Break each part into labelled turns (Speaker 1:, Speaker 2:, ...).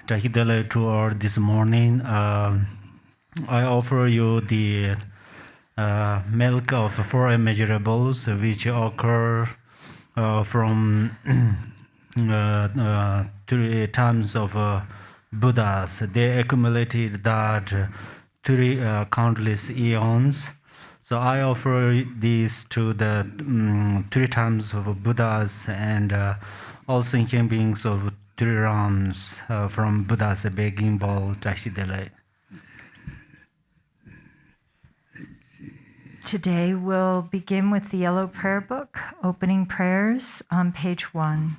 Speaker 1: Tahidale to all this morning, I offer you the milk of four immeasurables which occur from 3 times of Buddhas. They accumulated that 3 countless eons. So I offer these to the 3 times of Buddhas and all sentient beings of 3 realms from Buddha's begging bowl, Tahidale.
Speaker 2: Today we'll begin with the Yellow Prayer Book, opening prayers on page 1.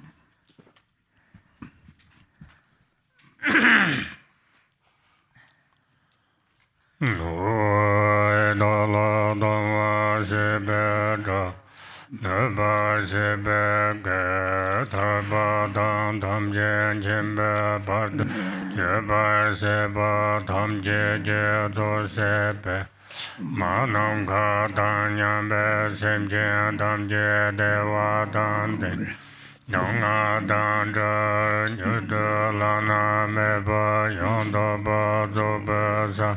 Speaker 3: Manam Katanyam Besimjam Damje Deva Dante Donga Danja Yudulana Meba Yondaba Zobasa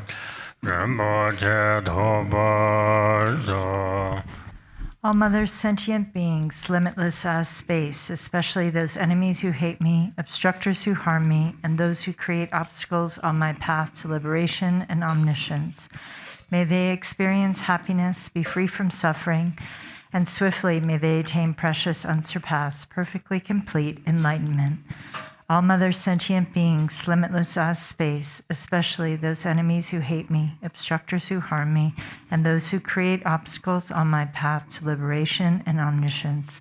Speaker 3: Rinpoche Tobazo.
Speaker 2: All mothers, sentient beings, limitless as space, especially those enemies who hate me, obstructors who harm me, and those who create obstacles on my path to liberation and omniscience. May they experience happiness, be free from suffering, and swiftly may they attain precious, unsurpassed, perfectly complete enlightenment. All mothers, sentient beings, limitless as space, especially those enemies who hate me, obstructors who harm me, and those who create obstacles on my path to liberation and omniscience.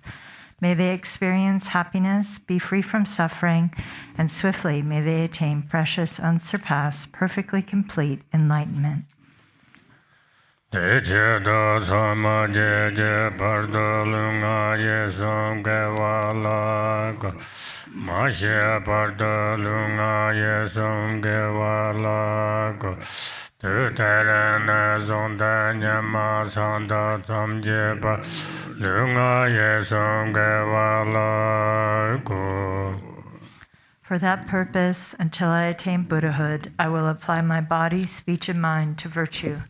Speaker 2: May they experience happiness, be free from suffering, and swiftly may they attain precious, unsurpassed, perfectly complete enlightenment.
Speaker 3: Techedo sama jeje pardolunga yesam gewalaga Mashe pardolunga yesam gewalaga Tuterene zonda nyama sanda samje pardolunga yesam gewalaga.
Speaker 2: For that purpose, until I attain Buddhahood, I will apply my body, speech, and mind to virtue.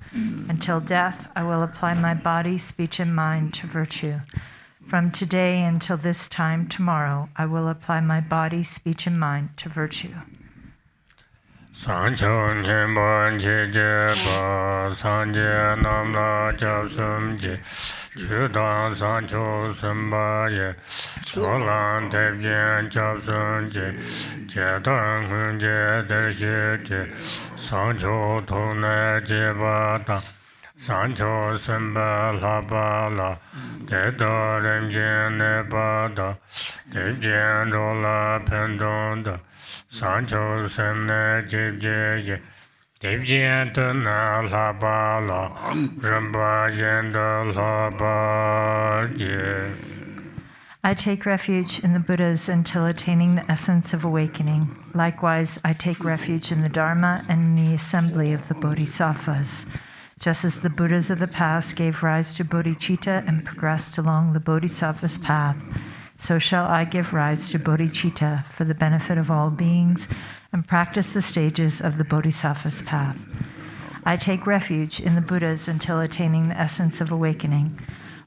Speaker 2: Until death, I will apply my body, speech, and mind to virtue. From today until this time tomorrow, I will apply my body, speech, and mind to virtue.
Speaker 3: Sancho Nyemban Jejepa Sanje Namla Japsumje Chudan Sancho Sambaye Solan Tebjen Japsumje Chetan Hunje Dershije Sancho Tone Jebata Sancho Samba Labala Tedo Remjen Nebada Tebjen Rola Pendonda Sancho Semne Jibje Tibje Tana Labala Ramba Yenda Labaje.
Speaker 2: I take refuge in the Buddhas until attaining the essence of awakening. Likewise, I take refuge in the Dharma and in the assembly of the Bodhisattvas. Just as the Buddhas of the past gave rise to bodhicitta and progressed along the Bodhisattva's path, so shall I give rise to bodhicitta for the benefit of all beings and practice the stages of the Bodhisattva's path. I take refuge in the Buddhas until attaining the essence of awakening.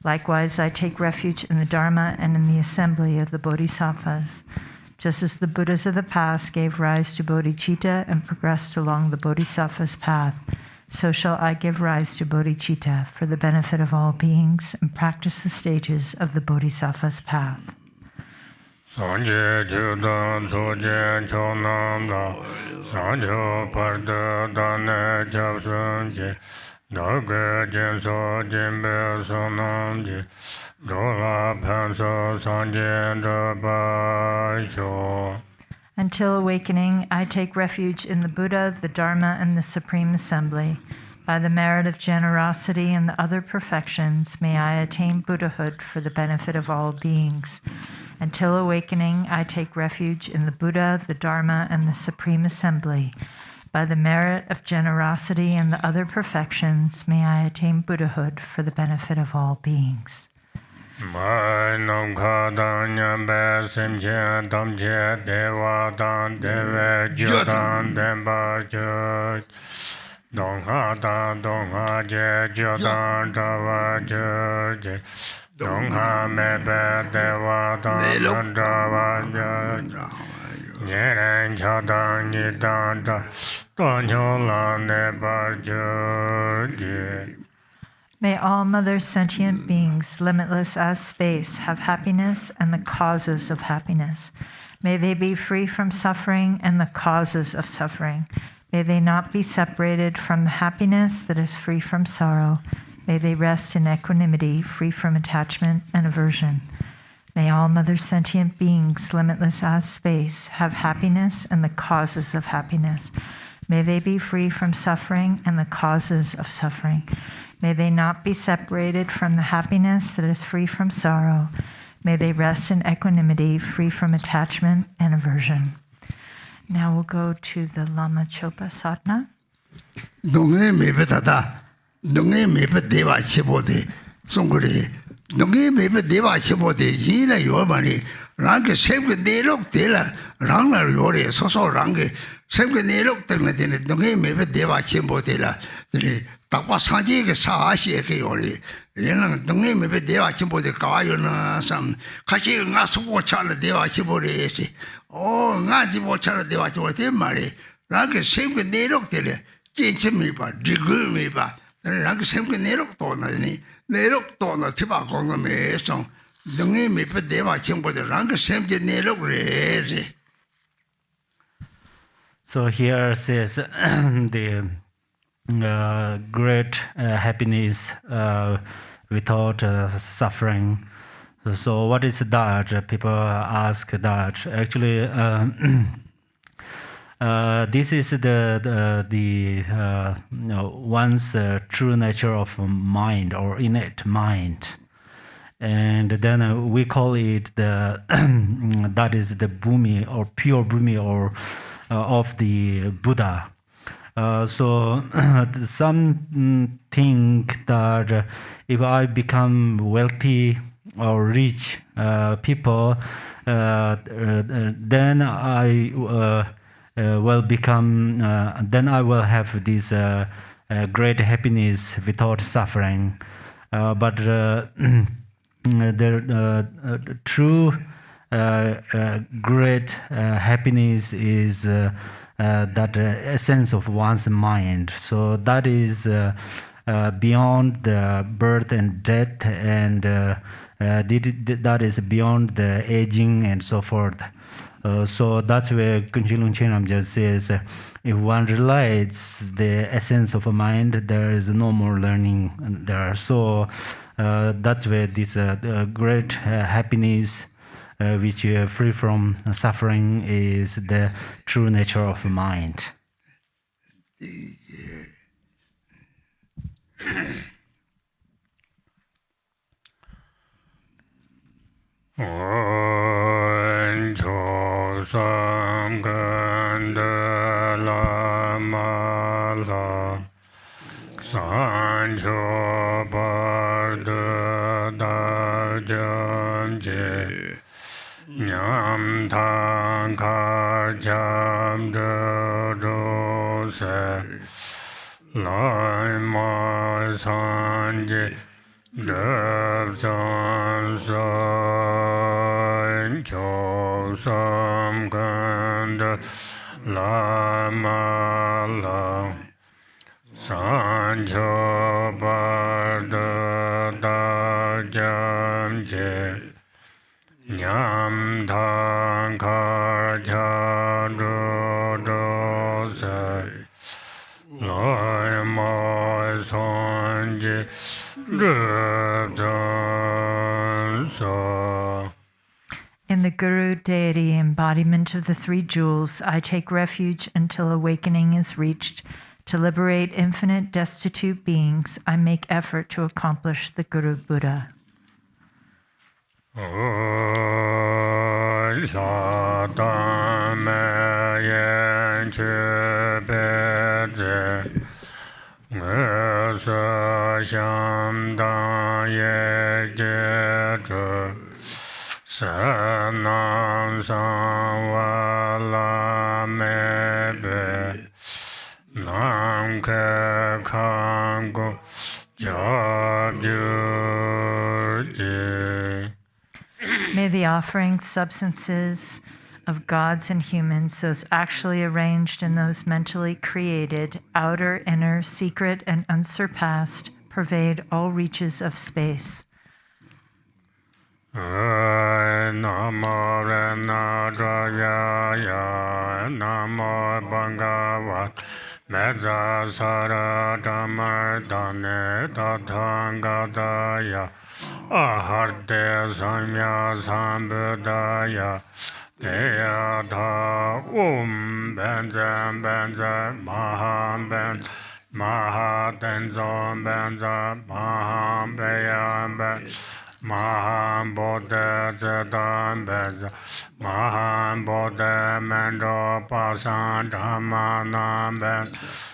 Speaker 2: Likewise, I take refuge in the Dharma and in the assembly of the Bodhisattvas. Just as the Buddhas of the past gave rise to bodhicitta and progressed along the Bodhisattva's path, so shall I give rise to bodhicitta for the benefit of all beings and practice the stages of the Bodhisattva's path.
Speaker 3: Sanje Judan Sojen Chonamda Sanjo Parda Dane Japsunje Doge Jenso Jimbe Sonamje Dola Panso Sanje Dabasho.
Speaker 2: Until awakening, I take refuge in the Buddha, the Dharma, and the Supreme Assembly. By the merit of generosity and the other perfections, may I attain Buddhahood for the benefit of all beings. Until awakening, I take refuge in the Buddha, the Dharma, and the Supreme Assembly. By the merit of generosity and the other perfections, may I attain Buddhahood for the benefit of all beings.
Speaker 3: Mai nam kha dan nyam be sim che tam che dewa dan deve jodan demba je dong ha je jodan dawa je dong ha me be dewa dan dawa je nyeren cha dan ni dan da don yo la ne ba je.
Speaker 2: May all Mother sentient beings, limitless as space, have happiness and the causes of happiness. May they be free from suffering and the causes of suffering. May they not be separated from the happiness that is free from sorrow. May they rest in equanimity, free from attachment and aversion. May all Mother sentient beings, limitless as space, have happiness and the causes of happiness. May they be free from suffering and the causes of suffering. May they not be separated from the happiness that is free from sorrow. May they rest in equanimity, free from attachment and aversion. Now we'll go to the Lama Chöpa Sadhana.
Speaker 4: Takwa sanji ke saasi ke yori, yenang dungi mebe dewa chimbo de kawayo na sam, kachi nga suko chala dewa chimbo re si, o nga jibo chala dewa chimbo te mare, rangi semke nerok tele, jenche meba, digul meba, rangi semke nerok tona ni, nerok tona tiba konga me song, dungi mebe dewa chimbo de rangi semke nerok re si.
Speaker 1: So here says the great happiness without suffering. So what is that? People ask that. Actually, this is the one's true nature of mind or innate mind, and then we call it the that is the bhumi or pure bhumi or of the Buddha. So some think that if I become wealthy or rich people, then I will become, then I will have this great happiness without suffering. But the true great happiness is that essence of one's mind. So that is beyond the birth and death, and that is beyond the aging and so forth. So that's where Kunchilung Chenam just says, if one realizes the essence of a mind, there is no more learning there. So that's where this great happiness which you are free from suffering is the true nature of the mind.
Speaker 3: Nyam thang kar cham do se lai ma san je dab san san cho sam kan da la ma la san cho pa da da jam je Nyam tha
Speaker 2: Guru deity, embodiment of the three jewels, I take refuge until awakening is reached. To liberate infinite destitute beings, I make effort to accomplish the Guru Buddha.
Speaker 3: Sanam Samvala Mebe Nam Ke Kango Jabjurji.
Speaker 2: May the offering substances of gods and humans, those actually arranged and those mentally created, outer, inner, secret, and unsurpassed, pervade all reaches of space.
Speaker 3: Namo Rena Jaya Namo Bhagavat Medha Sara Dhamardane Tathangadaya Aharte Samya Sambuddhaya Deyatha Benzen Benzen Maham Benzen Mahatenzon Benzen Maham Beyan Benzen Maham Bodha Zedan Beza Maham Bodha Mendo Pasan Dhammanam Ben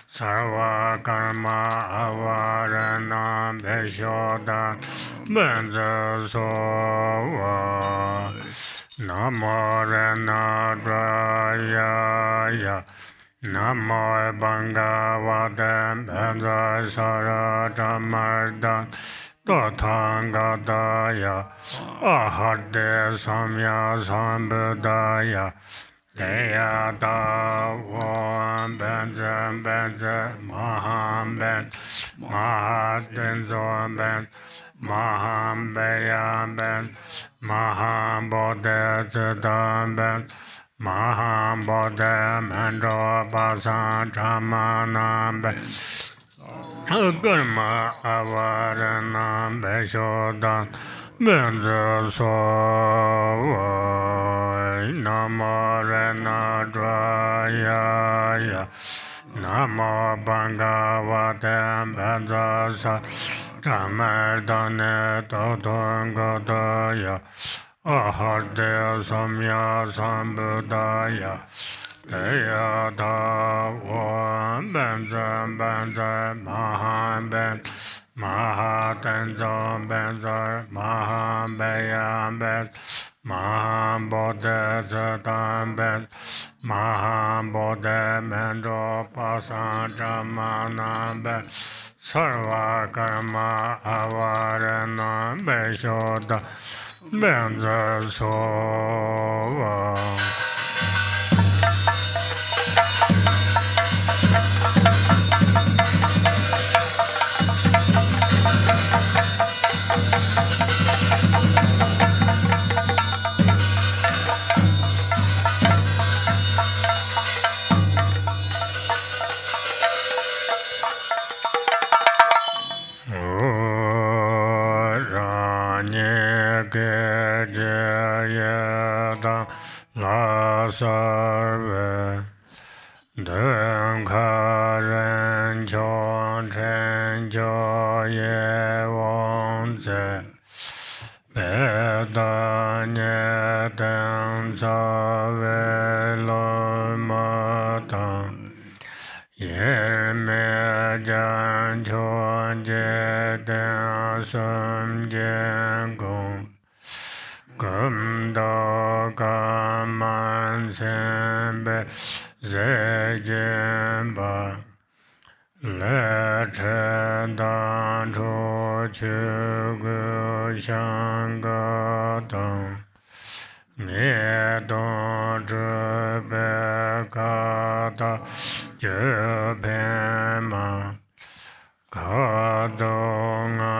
Speaker 3: Sarva Karma Avarana Beshodan Benza Sova Namo Rena Draya Namo Bhagavate Benza Saradhamardan Tathangadaya Aharte Samya Sambuddhaya Deyata Vam Benzen Benzen Maham Ben Mahatenzon Ben Maham Beyan Ben Maham Bodha Zedan Ben Maham Bodha Mendo Pasan Dhammanam Ben Karma Avarana Beshodan Benza Sova Namo Rena Draya Namo Bhagavate Benza Tamardane Tathangadaya Aharte Samya Sambuddhaya Deyatha Vam Benzen Benzen Maham Ben Mahatenzon Benzen Maham Beyan Ben Maham Bodha Zedan Ben Maham Bodha Mendo Pasan Dhammanam Ben Sarva Karma Avarana Beshoda Benza Sova. Sarve Dengkaren Chon Chen Joye Wonze Vedanye Ten Save Lomatan Yerme Jan Chon Je Den Sum Jen Gong Gumdo Gaman Sembe Zejemba Lechen Dan Cho Chugu Shangadam Medon Jubekata Jubema Kadonga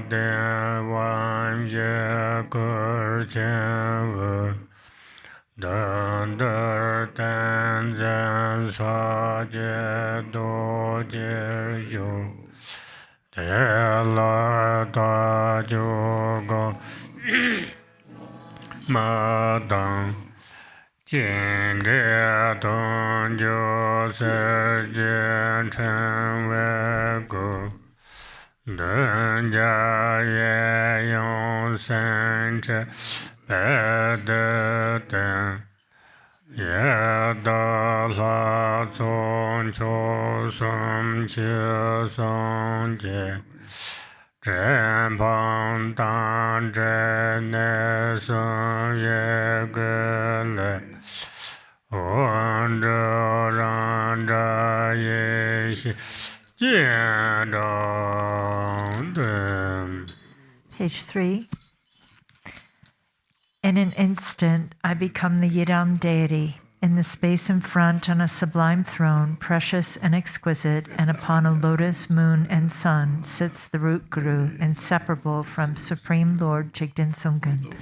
Speaker 3: Dewan Jekurchevu Dandar Tanzan Saje Dojerju Tela Tajugo Madam 见着东就世间成为故，人家也用生之白的等，也到了中秋送秋送节。真旁当真的送一个来，我这让这一些见着的。
Speaker 2: Page 3. In an instant, I become the Yidam deity. In the space in front, on a sublime throne, precious and exquisite, and upon a lotus, moon, and sun, sits the root guru, inseparable from Supreme Lord Jigden Sungun.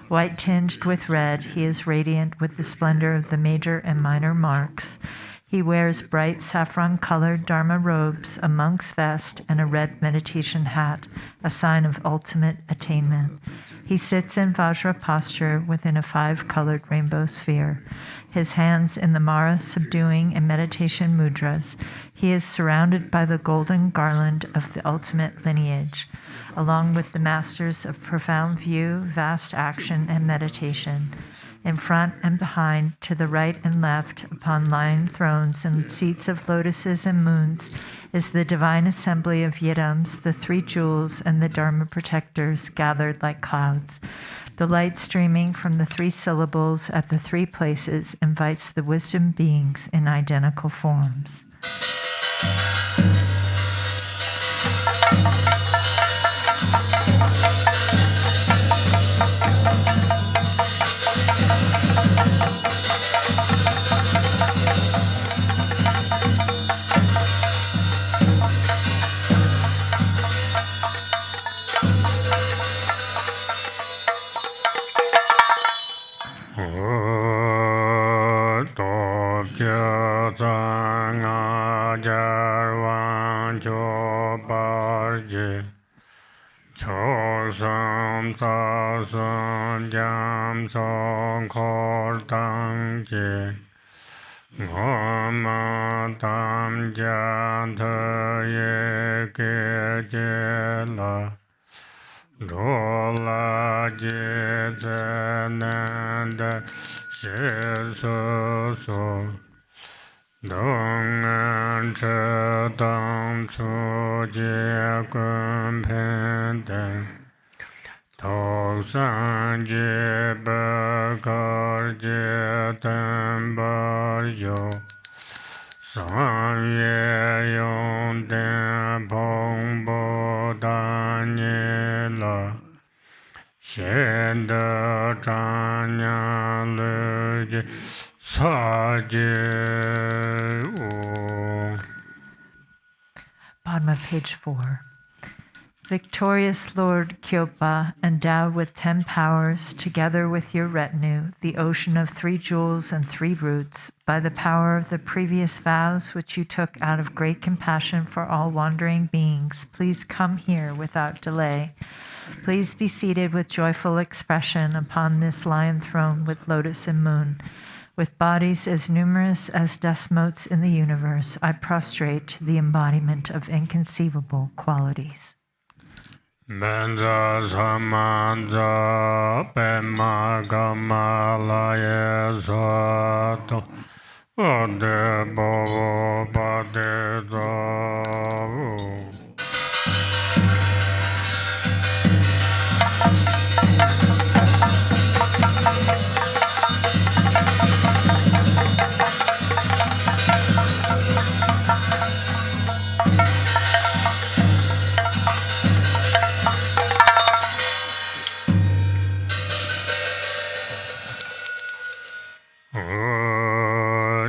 Speaker 2: White tinged with red, he is radiant with the splendor of the major and minor marks. He wears bright saffron-colored Dharma robes, a monk's vest, and a red meditation hat, a sign of ultimate attainment. He sits in Vajra posture within a 5-colored rainbow sphere. His hands in the Mara subduing and meditation mudras. He is surrounded by the golden garland of the ultimate lineage, along with the masters of profound view, vast action, and meditation. In front and behind, to the right and left, upon lion thrones and seats of lotuses and moons, is the divine assembly of Yidams, the 3 jewels, and the Dharma protectors gathered like clouds. The light streaming from the 3 syllables at the 3 places invites the wisdom beings in identical forms. Bottom of page 4. Victorious Lord Chöpa, endowed with 10 powers, together with your retinue, the ocean of 3 jewels and 3 roots, by the power of the previous vows which you took out of great compassion for all wandering beings, please come here without delay. Please be seated with joyful expression upon this lion throne with lotus and moon. With bodies as numerous as dust motes in the universe, I prostrate to the embodiment of inconceivable qualities.
Speaker 3: Benza samanza pema gamalaya sato ode bobo bade do.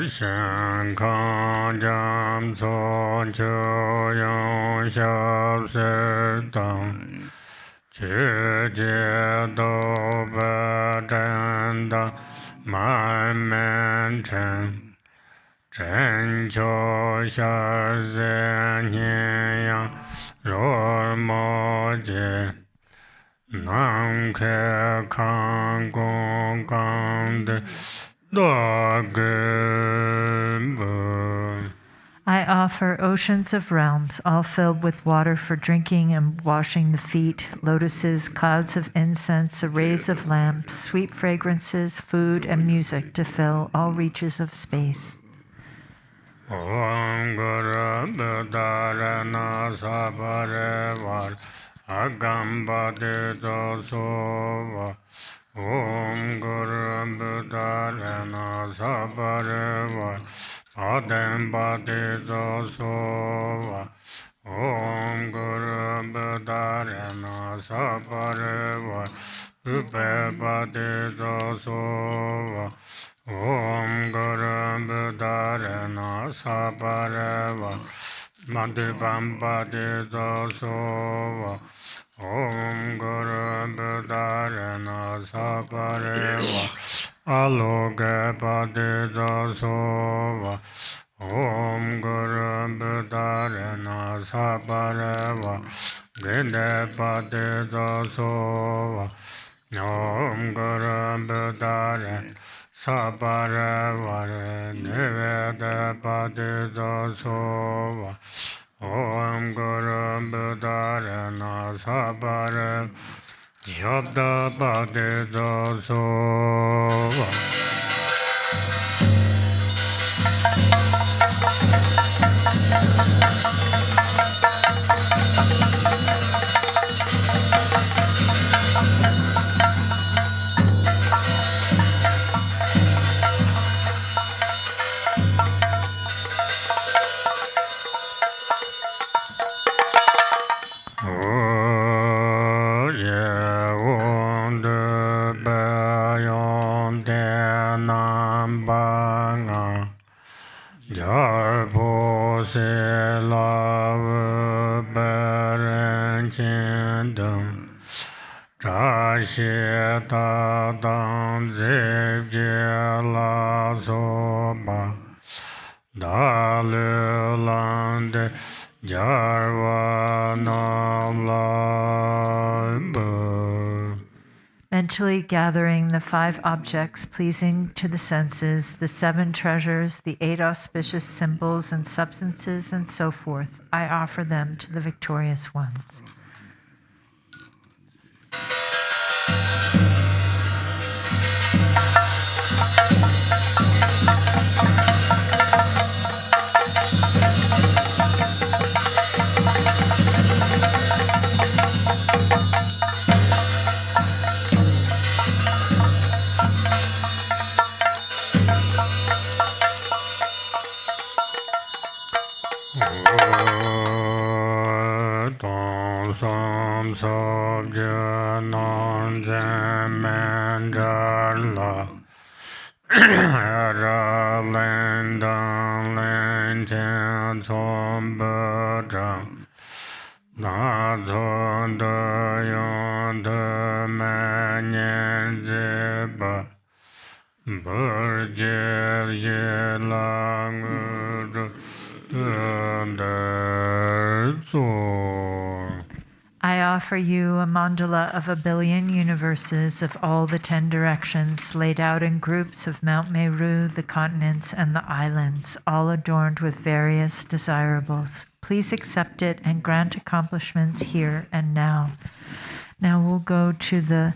Speaker 3: Shan Kang Jam Son Chou Yong Xiao Shi Dang Qi Jie Dou Ba Zhen Da Man Men Chen Zhen Qiu Xia Zhen Nian Yang Ru Mo Jie Nan Ke Kang Gong Gang De
Speaker 2: I offer oceans of realms, all filled with water for drinking and washing the feet, lotuses, clouds of incense, arrays of lamps, sweet fragrances, food, and music to fill all reaches of space.
Speaker 3: Om Guru Buddharana Sabarevar Agambade Dosova Om Guru Buddharana Sabarevar Adembade Dosova Om Guru Buddharana Sabarevar Ubebade Dosova Om Guru Buddharana Sabareva Madhubambade Dosova Om Guru Buddharana Sabareva Alogabade Dosova Om Guru Buddharana Sabareva Gindabade Dosova Om Guru Buddharana Sabarevare Niveda Pade Dosova Om Guru Buddharana Sabarev Yabda Pade Dosova Se love berenchendum Rasheta dam zebjela soba Dalulande jarva namla.
Speaker 2: Mentally gathering the 5 objects pleasing to the senses, the 7 treasures, the 8 auspicious symbols and substances, and so forth, I offer them to the victorious ones.
Speaker 3: Som Sobja Non Zemandala Ralendan Lenten Sombadra Nazon Dayon Manyan Zeba Burjel Yelang
Speaker 2: I offer you a mandala of 1 billion universes of all the 10 directions, laid out in groups of Mount Meru, the continents, and the islands, all adorned with various desirables. Please accept it and grant accomplishments here and now. Now we'll go to the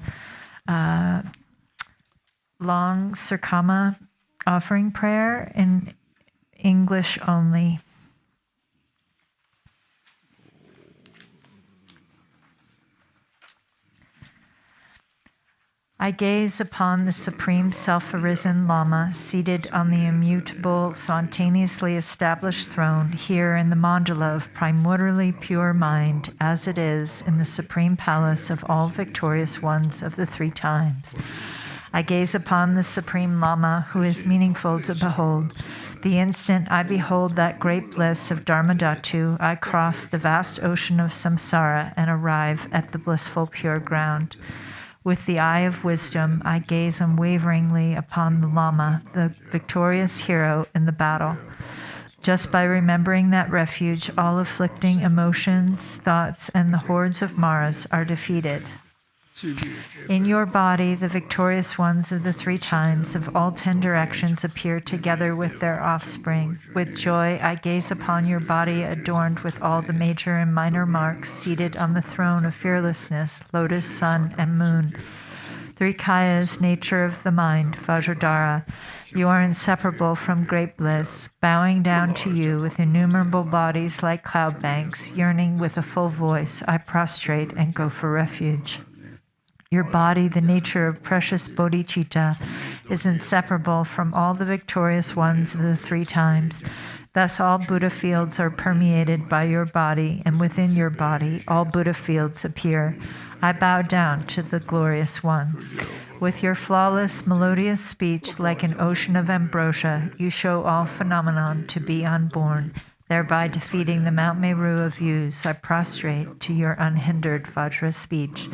Speaker 2: long Sarkama offering prayer in English only. I gaze upon the Supreme Self-Arisen Lama seated on the immutable, spontaneously established throne here in the mandala of primordially pure mind, as it is in the Supreme Palace of all victorious ones of the 3 times. I gaze upon the Supreme Lama who is meaningful to behold. The instant I behold that great bliss of Dharmadhatu, I cross the vast ocean of samsara and arrive at the blissful pure ground. With the eye of wisdom, I gaze unwaveringly upon the Lama, the victorious hero in the battle. Just by remembering that refuge, all afflicting emotions, thoughts, and the hordes of Maras are defeated. In your body, the victorious ones of the 3 times of all 10 directions appear together with their offspring. With joy, I gaze upon your body adorned with all the major and minor marks, seated on the throne of fearlessness, lotus, sun, and moon. 3 kayas, nature of the mind, Vajradhara. You are inseparable from great bliss, bowing down to you with innumerable bodies like cloud banks, yearning with a full voice, I prostrate and go for refuge. Your body, the nature of precious bodhicitta, is inseparable from all the victorious ones of the 3 times. Thus all Buddha fields are permeated by your body, and within your body all Buddha fields appear. I bow down to the glorious one. With your flawless, melodious speech, like an ocean of ambrosia, you show all phenomenon to be unborn, thereby defeating the Mount Meru of views. I prostrate to your unhindered Vajra speech.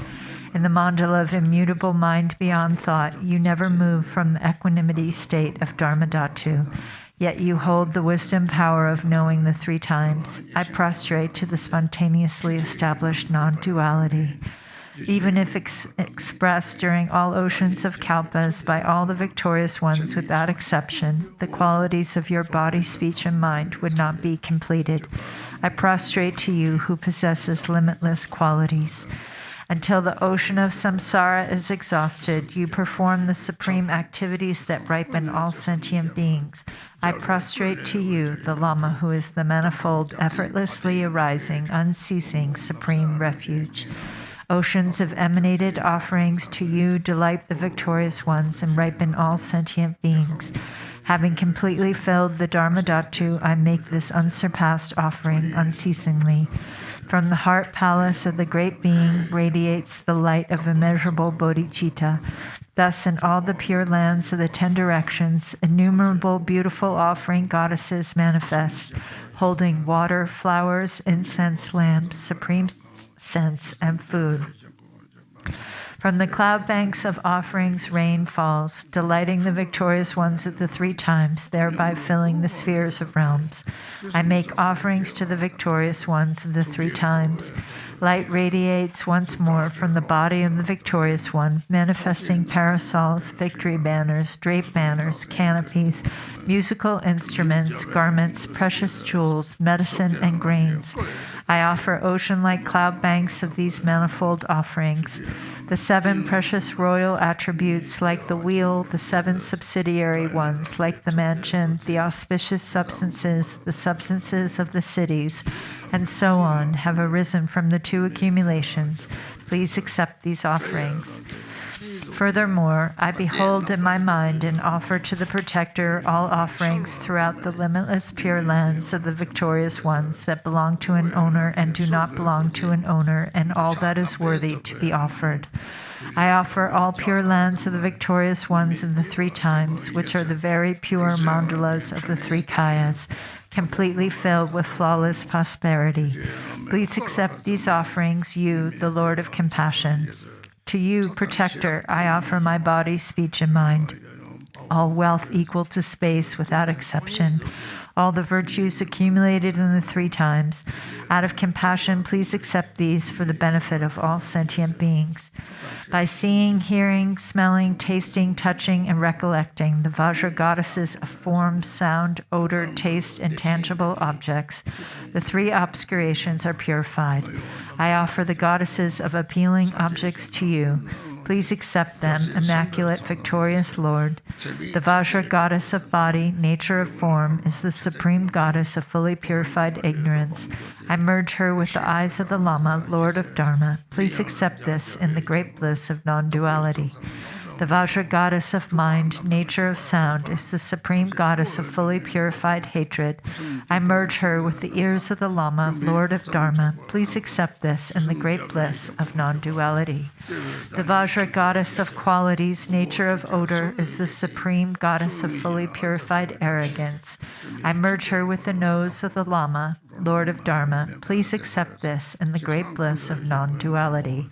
Speaker 2: In the mandala of immutable mind beyond thought, you never move from the equanimity state of Dharmadhatu. Yet you hold the wisdom power of knowing the 3 times. I prostrate to the spontaneously established non-duality. Even if expressed during all oceans of kalpas by all the victorious ones without exception, the qualities of your body, speech, and mind would not be completed. I prostrate to you who possesses limitless qualities. Until the ocean of samsara is exhausted, you perform the supreme activities that ripen all sentient beings. I prostrate to you, the Lama, who is the manifold, effortlessly arising, unceasing, supreme refuge. Oceans of emanated offerings to you delight the victorious ones and ripen all sentient beings. Having completely filled the Dharmadhatu, I make this unsurpassed offering unceasingly. From the heart palace of the great being radiates the light of immeasurable bodhicitta. Thus, in all the pure lands of the 10 directions, innumerable beautiful offering goddesses manifest, holding water, flowers, incense, lamps, supreme scents, and food. From the cloud banks of offerings, rain falls, delighting the victorious ones of the 3 times, thereby filling the spheres of realms. I make offerings to the victorious ones of the 3 times. Light radiates once more from the body of the victorious one, manifesting parasols, victory banners, draped banners, canopies, musical instruments, garments, precious jewels, medicine, and grains. I offer ocean-like cloud banks of these manifold offerings. The 7 precious royal attributes, like the wheel, the 7 subsidiary ones, like the mansion, the auspicious substances, the substances of the cities, and so on, have arisen from the 2 accumulations. Please accept these offerings. Furthermore, I behold in my mind and offer to the Protector all offerings throughout the limitless pure lands of the victorious ones that belong to an owner and do not belong to an owner, and all that is worthy to be offered. I offer all pure lands of the victorious ones in the 3 times, which are the very pure mandalas of the 3 kayas, completely filled with flawless prosperity. Please accept these offerings, you, the Lord of Compassion. To you, Protector, I offer my body, speech, and mind, all wealth equal to space without exception, all the virtues accumulated in the 3 times. Out of compassion, please accept these for the benefit of all sentient beings. By seeing, hearing, smelling, tasting, touching, and recollecting, the Vajra goddesses of form, sound, odor, taste, and tangible objects, the 3 obscurations are purified. I offer the goddesses of appealing objects to you. Please accept them, immaculate, victorious Lord. The Vajra goddess of body, nature of form, is the supreme goddess of fully purified ignorance. I merge her with the eyes of the Lama, Lord of Dharma. Please accept this in the great bliss of non-duality. The Vajra goddess of mind, nature of sound, is the supreme goddess of fully purified hatred. I merge her with the ears of the Lama, Lord of Dharma. Please accept this in the great bliss of non-duality. The Vajra goddess of qualities, nature of odor, is the supreme goddess of fully purified arrogance. I merge her with the nose of the Lama, Lord of Dharma. Please accept this in the great bliss of non-duality.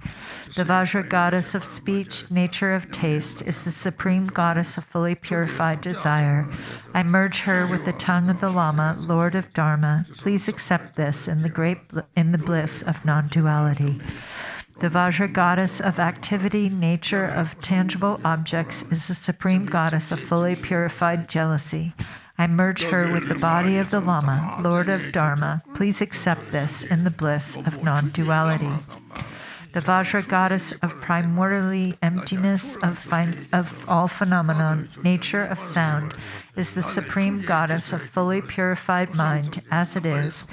Speaker 2: The Vajra goddess of speech, nature of taste, is the supreme goddess of fully purified desire. I merge her with the tongue of the Lama, Lord of Dharma. Please accept this in the bliss of non-duality. The Vajra goddess of activity, nature of tangible objects, is the supreme goddess of fully purified jealousy. I merge her with the body of the Lama, Lord of Dharma. Please accept this in the bliss of non-duality. The Vajra goddess of primordially emptiness of all phenomenon, nature of sound, is the supreme goddess of fully purified mind, as it is.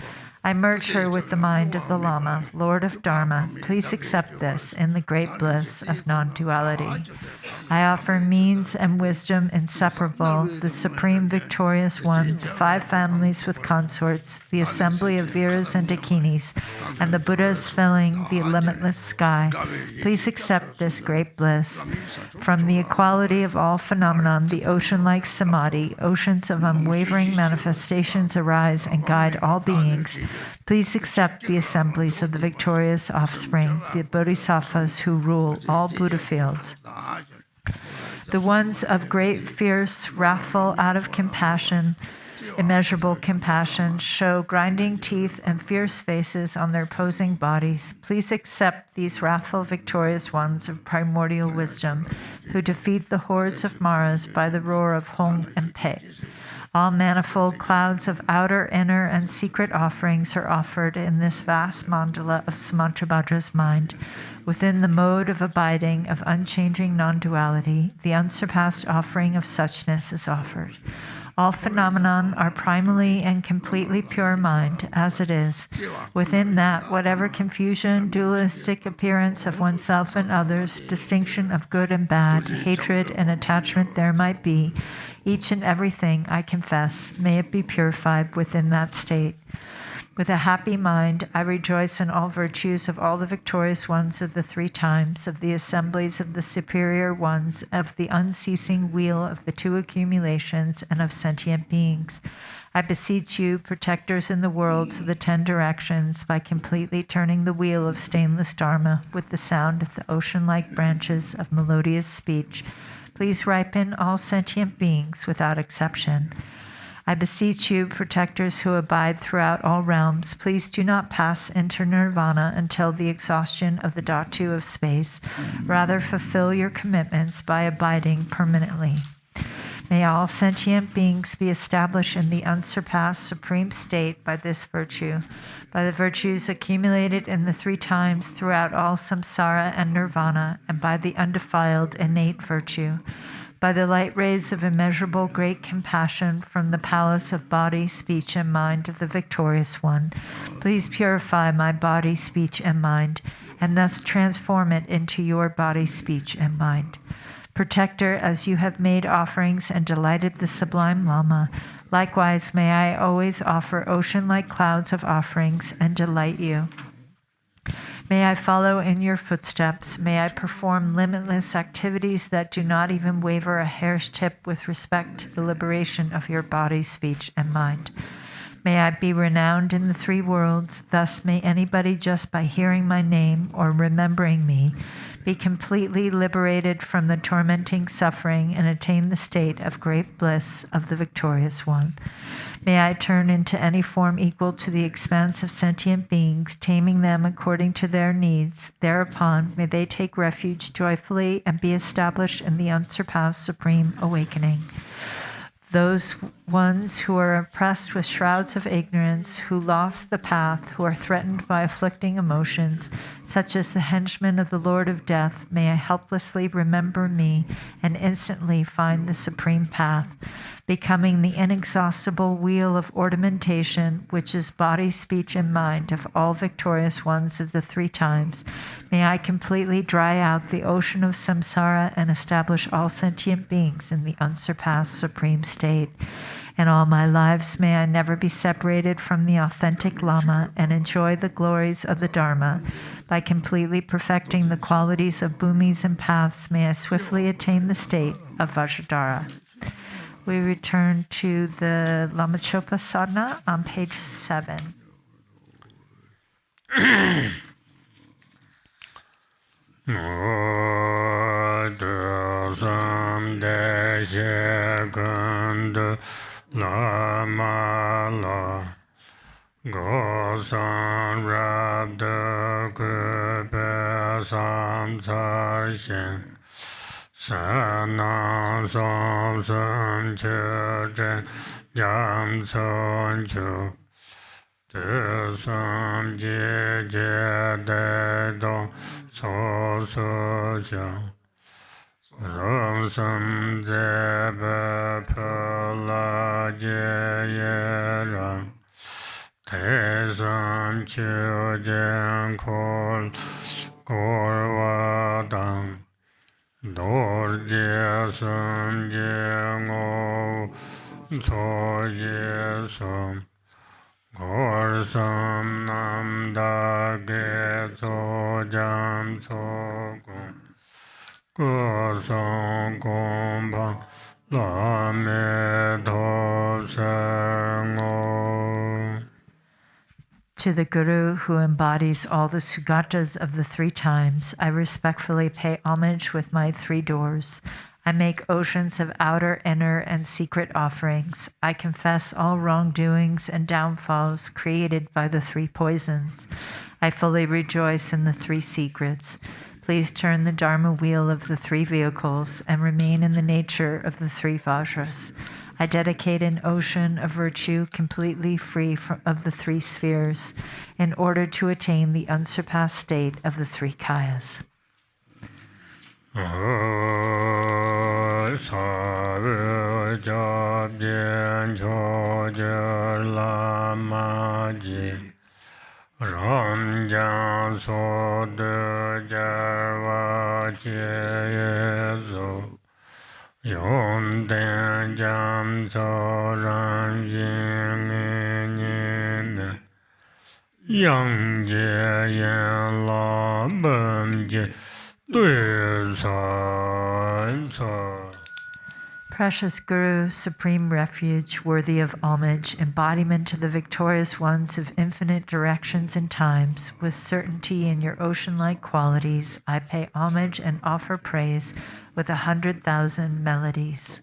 Speaker 2: I merge her with the mind of the Lama, Lord of Dharma. Please accept this in the great bliss of non-duality. I offer means and wisdom inseparable, the supreme victorious one, the 5 families with consorts, the assembly of Viras and Dakinis, and the Buddhas filling the limitless sky. Please accept this great bliss. From the equality of all phenomenon, the ocean-like samadhi, oceans of unwavering manifestations arise and guide all beings. Please accept the assemblies of the victorious offspring, the bodhisattvas who rule all Buddha fields. The ones of great, fierce, wrathful, out of compassion, immeasurable compassion, show grinding teeth and fierce faces on their opposing bodies. Please accept these wrathful, victorious ones of primordial wisdom, who defeat the hordes of Maras by the roar of Hong and Pe. All manifold clouds of outer, inner, and secret offerings are offered in this vast mandala of Samantabhadra's mind. Within the mode of abiding of unchanging non-duality, the unsurpassed offering of suchness is offered. All phenomenon are primally and completely pure mind, as it is. Within that, whatever confusion, dualistic appearance of oneself and others, distinction of good and bad, hatred and attachment there might be, each and everything, I confess, may it be purified within that state. With a happy mind, I rejoice in all virtues of all the victorious ones of the 3 times, of the assemblies of the superior ones, of the unceasing wheel of the 2 accumulations, and of sentient beings. I beseech you, protectors in the worlds of the 10 directions, by completely turning the wheel of stainless Dharma with the sound of the ocean-like branches of melodious speech, please ripen all sentient beings without exception. I beseech you, protectors who abide throughout all realms, please do not pass into nirvana until the exhaustion of the dhatu of space. Rather, fulfill your commitments by abiding permanently. May all sentient beings be established in the unsurpassed supreme state by this virtue, by the virtues accumulated in the 3 times throughout all samsara and nirvana, and by the undefiled innate virtue. By the light rays of immeasurable great compassion from the palace of body, speech, and mind of the victorious one, please purify my body, speech, and mind, and thus transform it into your body, speech, and mind. Protector, as you have made offerings and delighted the sublime Lama, likewise may I always offer ocean-like clouds of offerings and delight you. May I follow in your footsteps. May I perform limitless activities that do not even waver a hair's tip with respect to the liberation of your body, speech, and mind. May I be renowned in the 3 worlds. Thus may anybody just by hearing my name or remembering me be completely liberated from the tormenting suffering and attain the state of great bliss of the victorious one. May I turn into any form equal to the expanse of sentient beings, taming them according to their needs. Thereupon, may they take refuge joyfully and be established in the unsurpassed supreme awakening. Those ones who are oppressed with shrouds of ignorance, who lost the path, who are threatened by afflicting emotions, such as the henchmen of the Lord of Death, may I helplessly remember me and instantly find the supreme path, becoming the inexhaustible wheel of ornamentation, which is body, speech, and mind of all victorious ones of the 3 times. May I completely dry out the ocean of samsara and establish all sentient beings in the unsurpassed supreme state. In all my lives, may I never be separated from the authentic Lama and enjoy the glories of the Dharma. By completely perfecting the qualities of bhumis and paths, may I swiftly attain the state of Vajradhara. We return to the Lama Chöpa Sadhana on page 7.
Speaker 3: Gosan Rabda Chöpa sam sar shen Sana som sun chu chen yam sun chu te sam je je de dong so so xiang ram sam je be pe la je ye ram te sam chu jen kol kor wa dang Dor je sun je ngo so je sum Gor sam nam da ge so jam so gong Go song gong bang la me do se ngo
Speaker 2: To the Guru who embodies all the Sugatas of the three times, I respectfully pay homage with my three doors. I make oceans of outer, inner, and secret offerings. I confess all wrongdoings and downfalls created by the three poisons. I fully rejoice in the three secrets. Please turn the Dharma wheel of the three vehicles and remain in the nature of the three Vajras. I dedicate an ocean of virtue completely free of the three spheres in order to attain the unsurpassed state of the three Kayas.
Speaker 3: Ram jang so de jarwa che zo Yon den jam so ran yin yin Yang je yen la ben je dui san san
Speaker 2: Precious Guru, supreme refuge, worthy of homage, embodiment of the victorious ones of infinite directions and times, with certainty in your ocean-like qualities, I pay homage and offer praise with 100,000 melodies.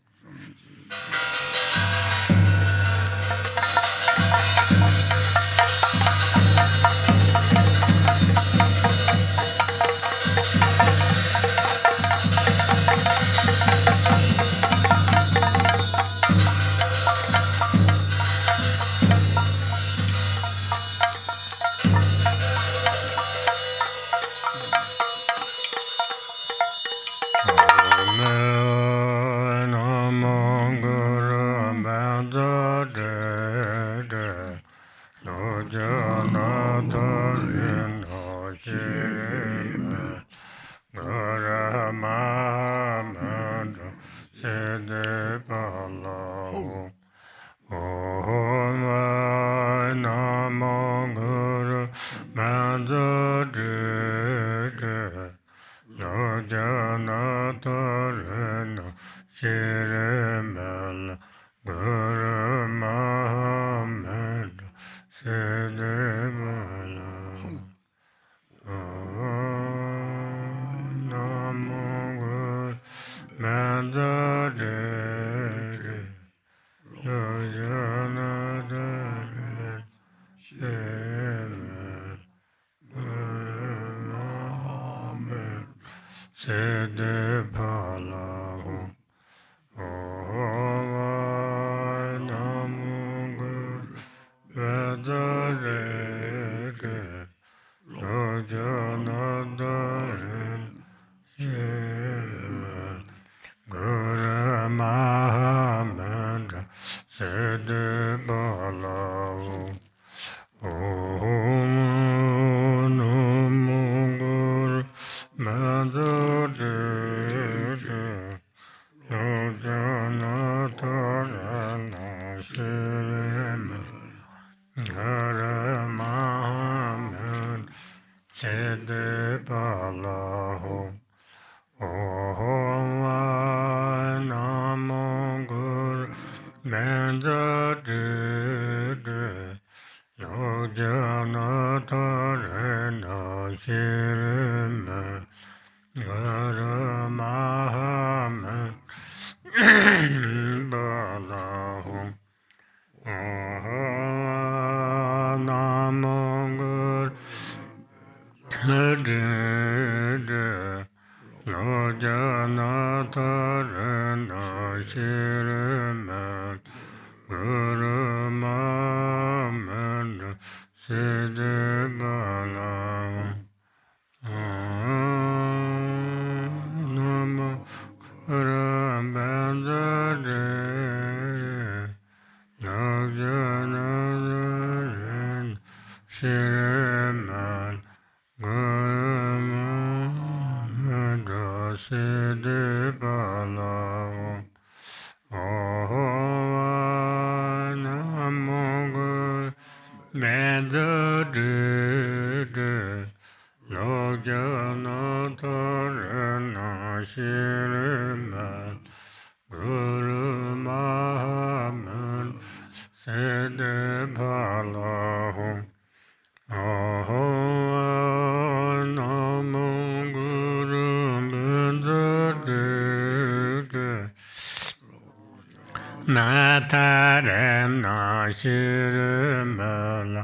Speaker 3: Natarena Shirmala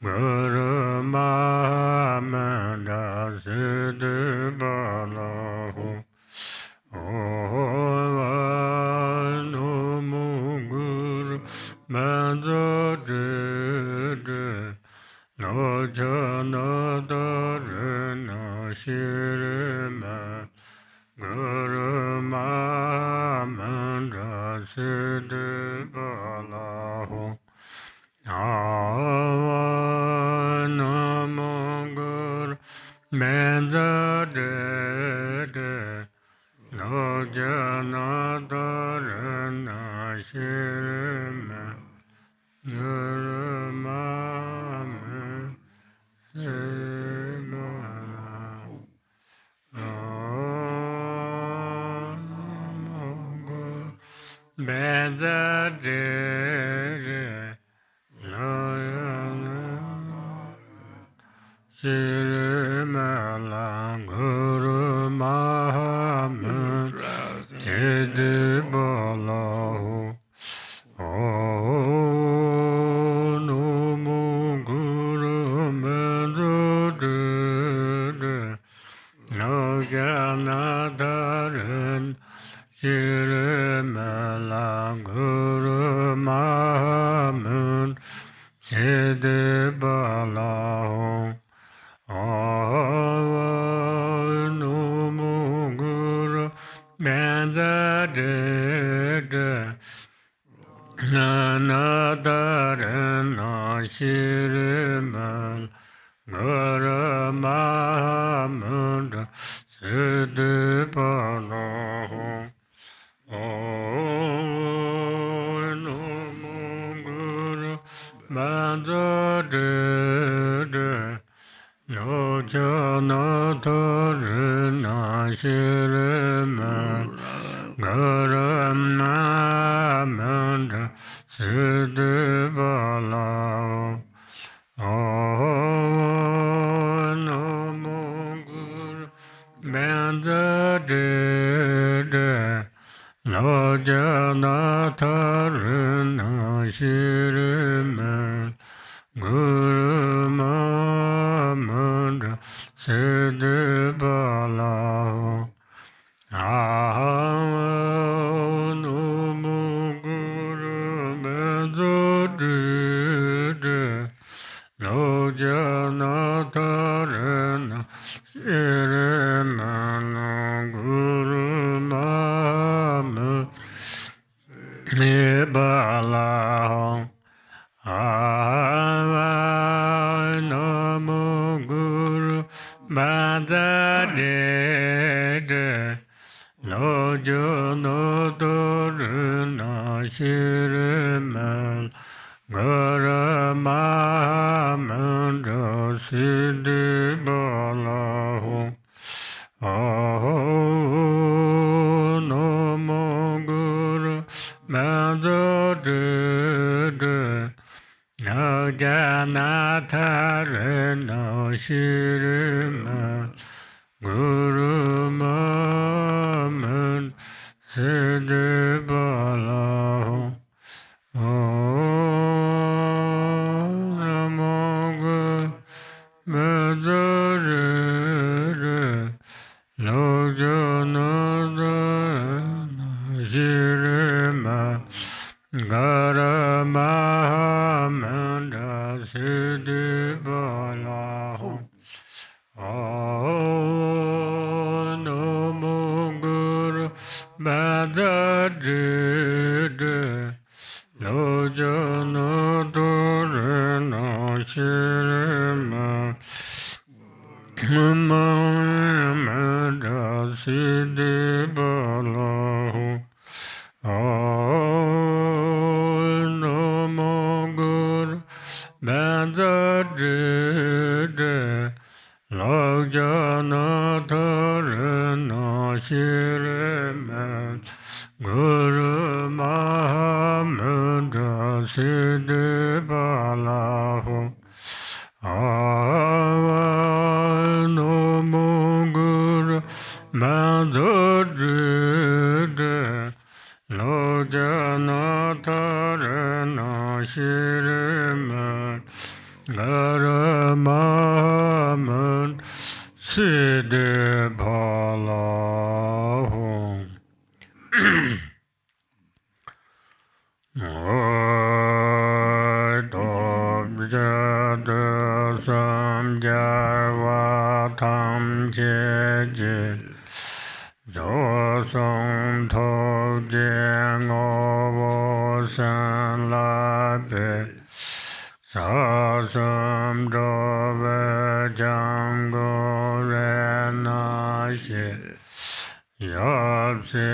Speaker 3: Guru Mahamanda Siddhibalahu Numu Guru Mandadede Lojana Darena Shirmala Guru Mahamanda Siddhibalahu Namo Guru Mandadede Lojana Darena Shirmala Guru Mahamanda Siddhibalahu Bedadere Sirimala Guru Mahamad Siddhibalahu Numu Guru Bedadere Lojanadaran Shirimala Guru Mahamud Siddhibalahu Numu Guru Bandadede Nanadaran Shirimala Guru Mahamud Siddhibalahu Namo Guru Bandadede Lojanadaran Shirimal Guru Mahamud Siddhibalahu Namo Guru Bandadede Lojanadaran Shirimal Guru Mahamud Siddhibalahu Namo Guru Bandadede Lojanadaran Shirimal Guru Mahamud Siddhibalahu Namo Guru Bandadede Lojanadaran Shirimal Guru Mahamud Siddhibalahu Namo Guru Bandadede Lojanadaran Shirimal Guru Mahamud Siddhibalahu Namo Guru Bandadede Lojanadaran Shirimal Guru Mahamud Siddhibalahu Namo Guru Bandadede Siddhi Balahu Avano Munguru Madhudrida Lojana Tarana Shiriman Garamaman Siddhi Balahu Jada Samjarva Tam Jeje Josong To Jeng Ovo San Labe Sasam Drove Jango Renashe Yapse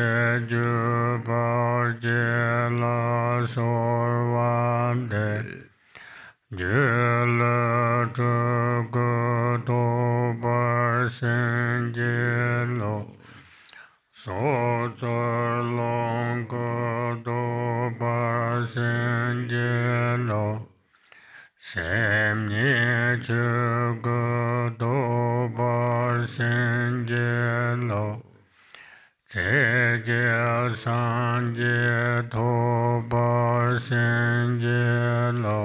Speaker 3: Jubar Jela Sorvande Jela Tuguto Barsengelo Sotor Longo Do Barsengelo Semnye Chuguto Barsengelo Teje Sanje Tobar Sengelo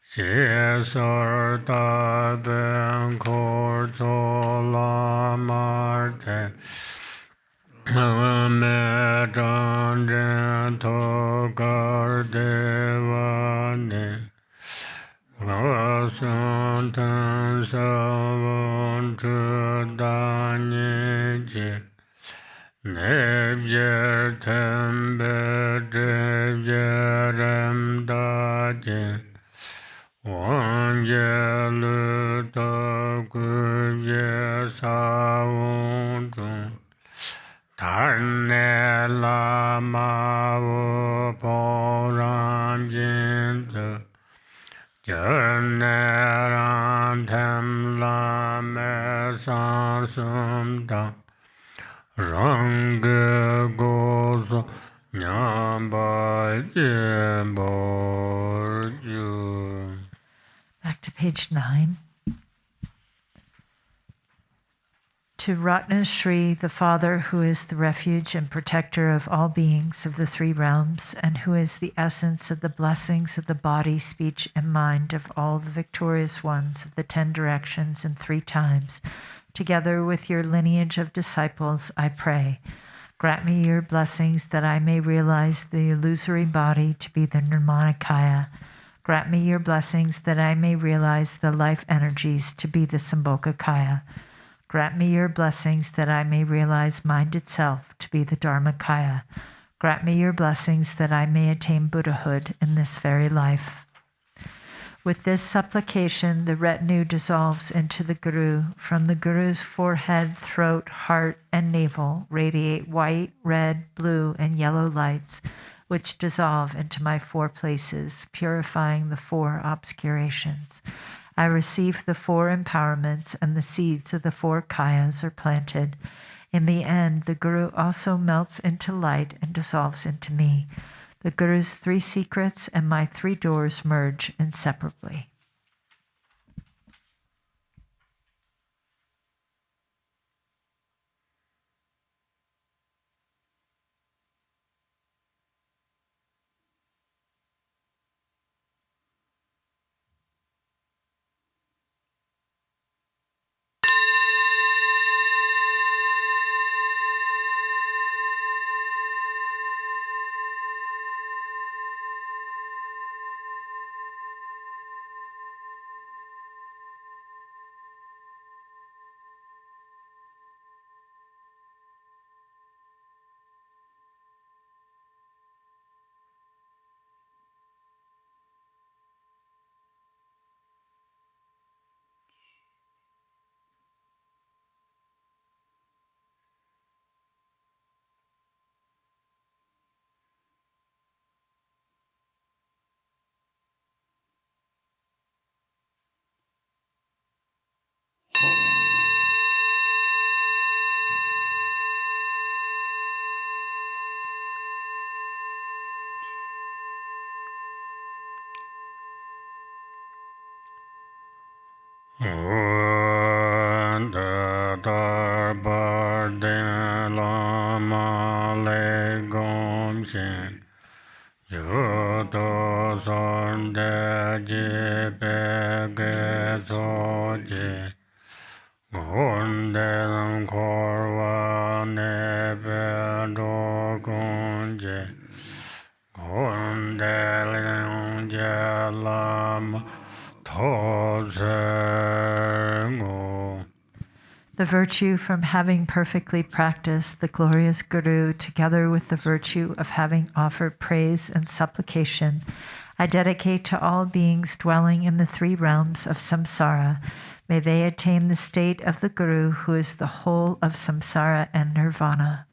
Speaker 3: Cesar Taben Cortola Marte Medan Gento Gardevane Vasantan Savon Trudanije Nebjer tembe devjerem daje Vangelu takuvye savundun Tarne lama vuporan jintu Jörneran tem lame sansumda Ranga gozo nyamba jemborju.
Speaker 2: Back to page 9. To Ratna Shri, the Father, who is the refuge and protector of all beings of the three realms, and who is the essence of the blessings of the body, speech, and mind of all the victorious ones of the 10 directions and 3 times, together with your lineage of disciples, I pray. Grant me your blessings that I may realize the illusory body to be the Nirmanakaya. Grant me your blessings that I may realize the life energies to be the Sambhogakaya. Grant me your blessings that I may realize mind itself to be the Dharmakaya. Grant me your blessings that I may attain Buddhahood in this very life. With this supplication, the retinue dissolves into the Guru. From the Guru's forehead, throat, heart, and navel radiate white, red, blue, and yellow lights, which dissolve into my 4 places, purifying the 4 obscurations. I receive the 4 empowerments, and the seeds of the 4 kayas are planted. In the end, the Guru also melts into light and dissolves into me. The Guru's 3 secrets and my 3 doors merge inseparably.
Speaker 3: Lama le gom shen Yodo son de jipe ge so je Gonde korwa nebe do gonje Gonde le lama to zengo.
Speaker 2: The virtue from having perfectly practiced the glorious Guru, together with the virtue of having offered praise and supplication, I dedicate to all beings dwelling in the three realms of samsara. May they attain the state of the Guru, who is the whole of samsara and nirvana.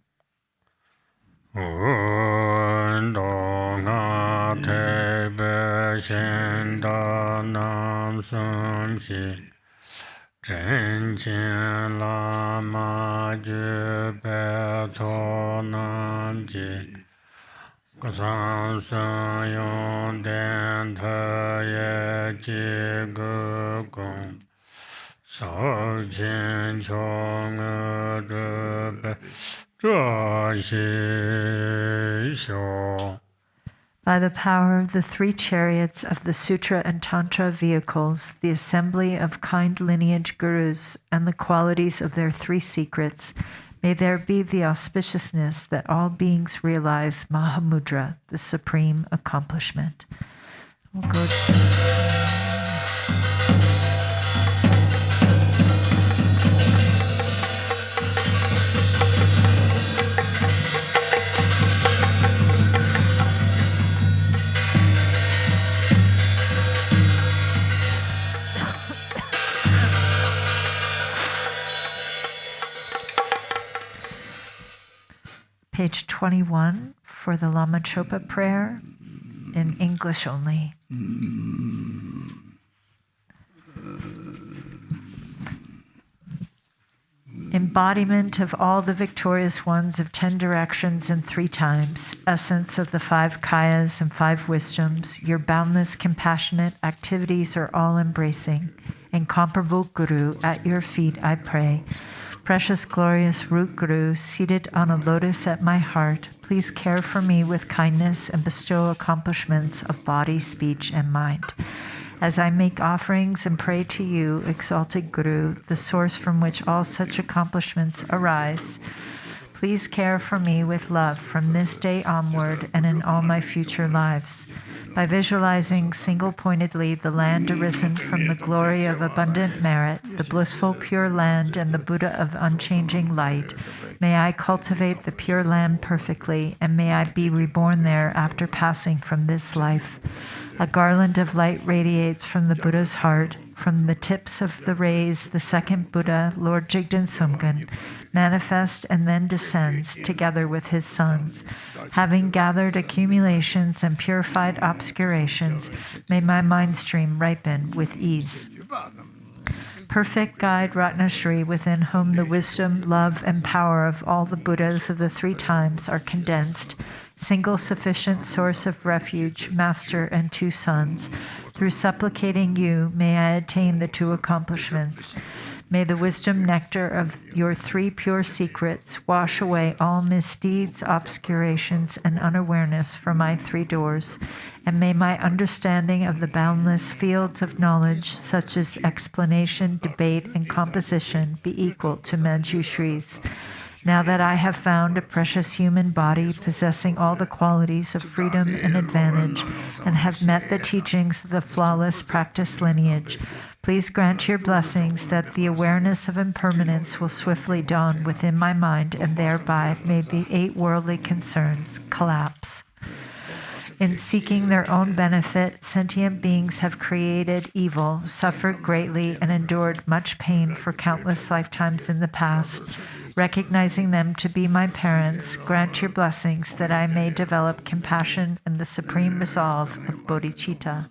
Speaker 3: Garchen Lama Chöpa Sadhana Dharmapalas den Thaye Chigong Sarchen Chong
Speaker 2: By the power of the three chariots of the Sutra and Tantra vehicles, the assembly of kind lineage gurus, and the qualities of their three secrets, may there be the auspiciousness that all beings realize Mahamudra, the supreme accomplishment. We'll go page 21 for the Lama Chöpa prayer in English only. Embodiment of all the victorious ones of 10 directions and 3 times, essence of the 5 kayas and 5 wisdoms, your boundless compassionate activities are all embracing. Incomparable Guru, at your feet I pray. Precious, glorious root Guru, seated on a lotus at my heart, please care for me with kindness and bestow accomplishments of body, speech, and mind. As I make offerings and pray to you, exalted Guru, the source from which all such accomplishments arise, please care for me with love from this day onward and in all my future lives. By visualizing single-pointedly the land arisen from the glory of abundant merit, the blissful pure land and the Buddha of unchanging light, may I cultivate the pure land perfectly, and may I be reborn there after passing from this life. A garland of light radiates from the Buddha's heart. From the tips of the rays, the second Buddha, Lord Jigden Sumgön, manifests and then descends together with his sons. Having gathered accumulations and purified obscurations, may my mind stream ripen with ease. Perfect guide Ratnashri, within whom the wisdom, love, and power of all the Buddhas of the 3 times are condensed, single sufficient source of refuge, master and 2 sons. Through supplicating you, may I attain the 2 accomplishments. May the wisdom nectar of your 3 pure secrets wash away all misdeeds, obscurations, and unawareness from my 3 doors, and may my understanding of the boundless fields of knowledge, such as explanation, debate, and composition, be equal to Manjushri's. Now that I have found a precious human body possessing all the qualities of freedom and advantage, and have met the teachings of the flawless practice lineage, please grant your blessings that the awareness of impermanence will swiftly dawn within my mind, and thereby may the 8 worldly concerns collapse. In seeking their own benefit, sentient beings have created evil, suffered greatly, and endured much pain for countless lifetimes in the past. Recognizing them to be my parents, grant your blessings that I may develop compassion and the supreme resolve of bodhicitta.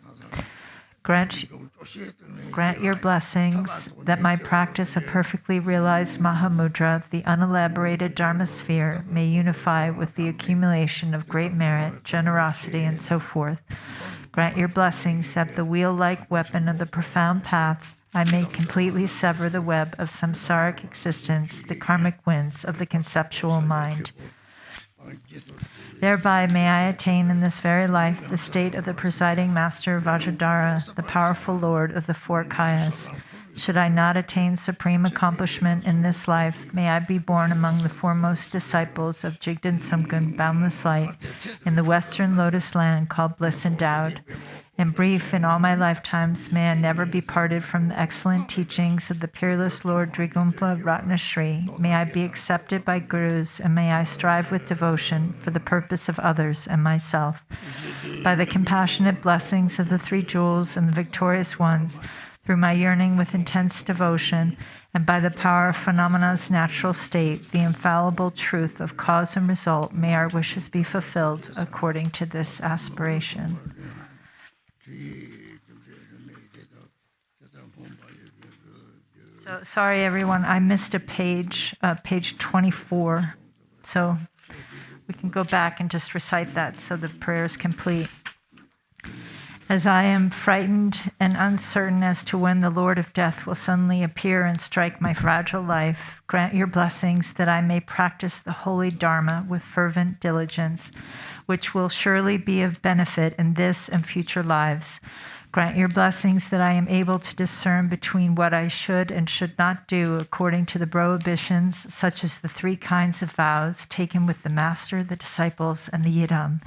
Speaker 2: Grant your blessings that my practice of perfectly realized Mahamudra, the unelaborated Dharma sphere, may unify with the accumulation of great merit, generosity, and so forth. Grant your blessings that the wheel-like weapon of the profound path, I may completely sever the web of samsaric existence, the karmic winds of the conceptual mind. Thereby may I attain in this very life the state of the presiding master Vajradhara, the powerful lord of the four kayas. Should I not attain supreme accomplishment in this life, may I be born among the foremost disciples of Jigdan Sumgun, boundless light, in the western lotus land called bliss endowed. In brief, in all my lifetimes, may I never be parted from the excellent teachings of the peerless Lord Drigumpa Ratnashri. May I be accepted by gurus, and may I strive with devotion for the purpose of others and myself. By the compassionate blessings of the three jewels and the victorious ones, through my yearning with intense devotion, and by the power of phenomena's natural state, the infallible truth of cause and result, may our wishes be fulfilled according to this aspiration. So, sorry everyone, I missed a page, page 24. So we can go back and just recite that so the prayer is complete. As I am frightened and uncertain as to when the Lord of Death will suddenly appear and strike my fragile life, grant your blessings that I may practice the holy Dharma with fervent diligence, which will surely be of benefit in this and future lives. Grant your blessings that I am able to discern between what I should and should not do according to the prohibitions, such as the three kinds of vows taken with the Master, the disciples, and the Yidam.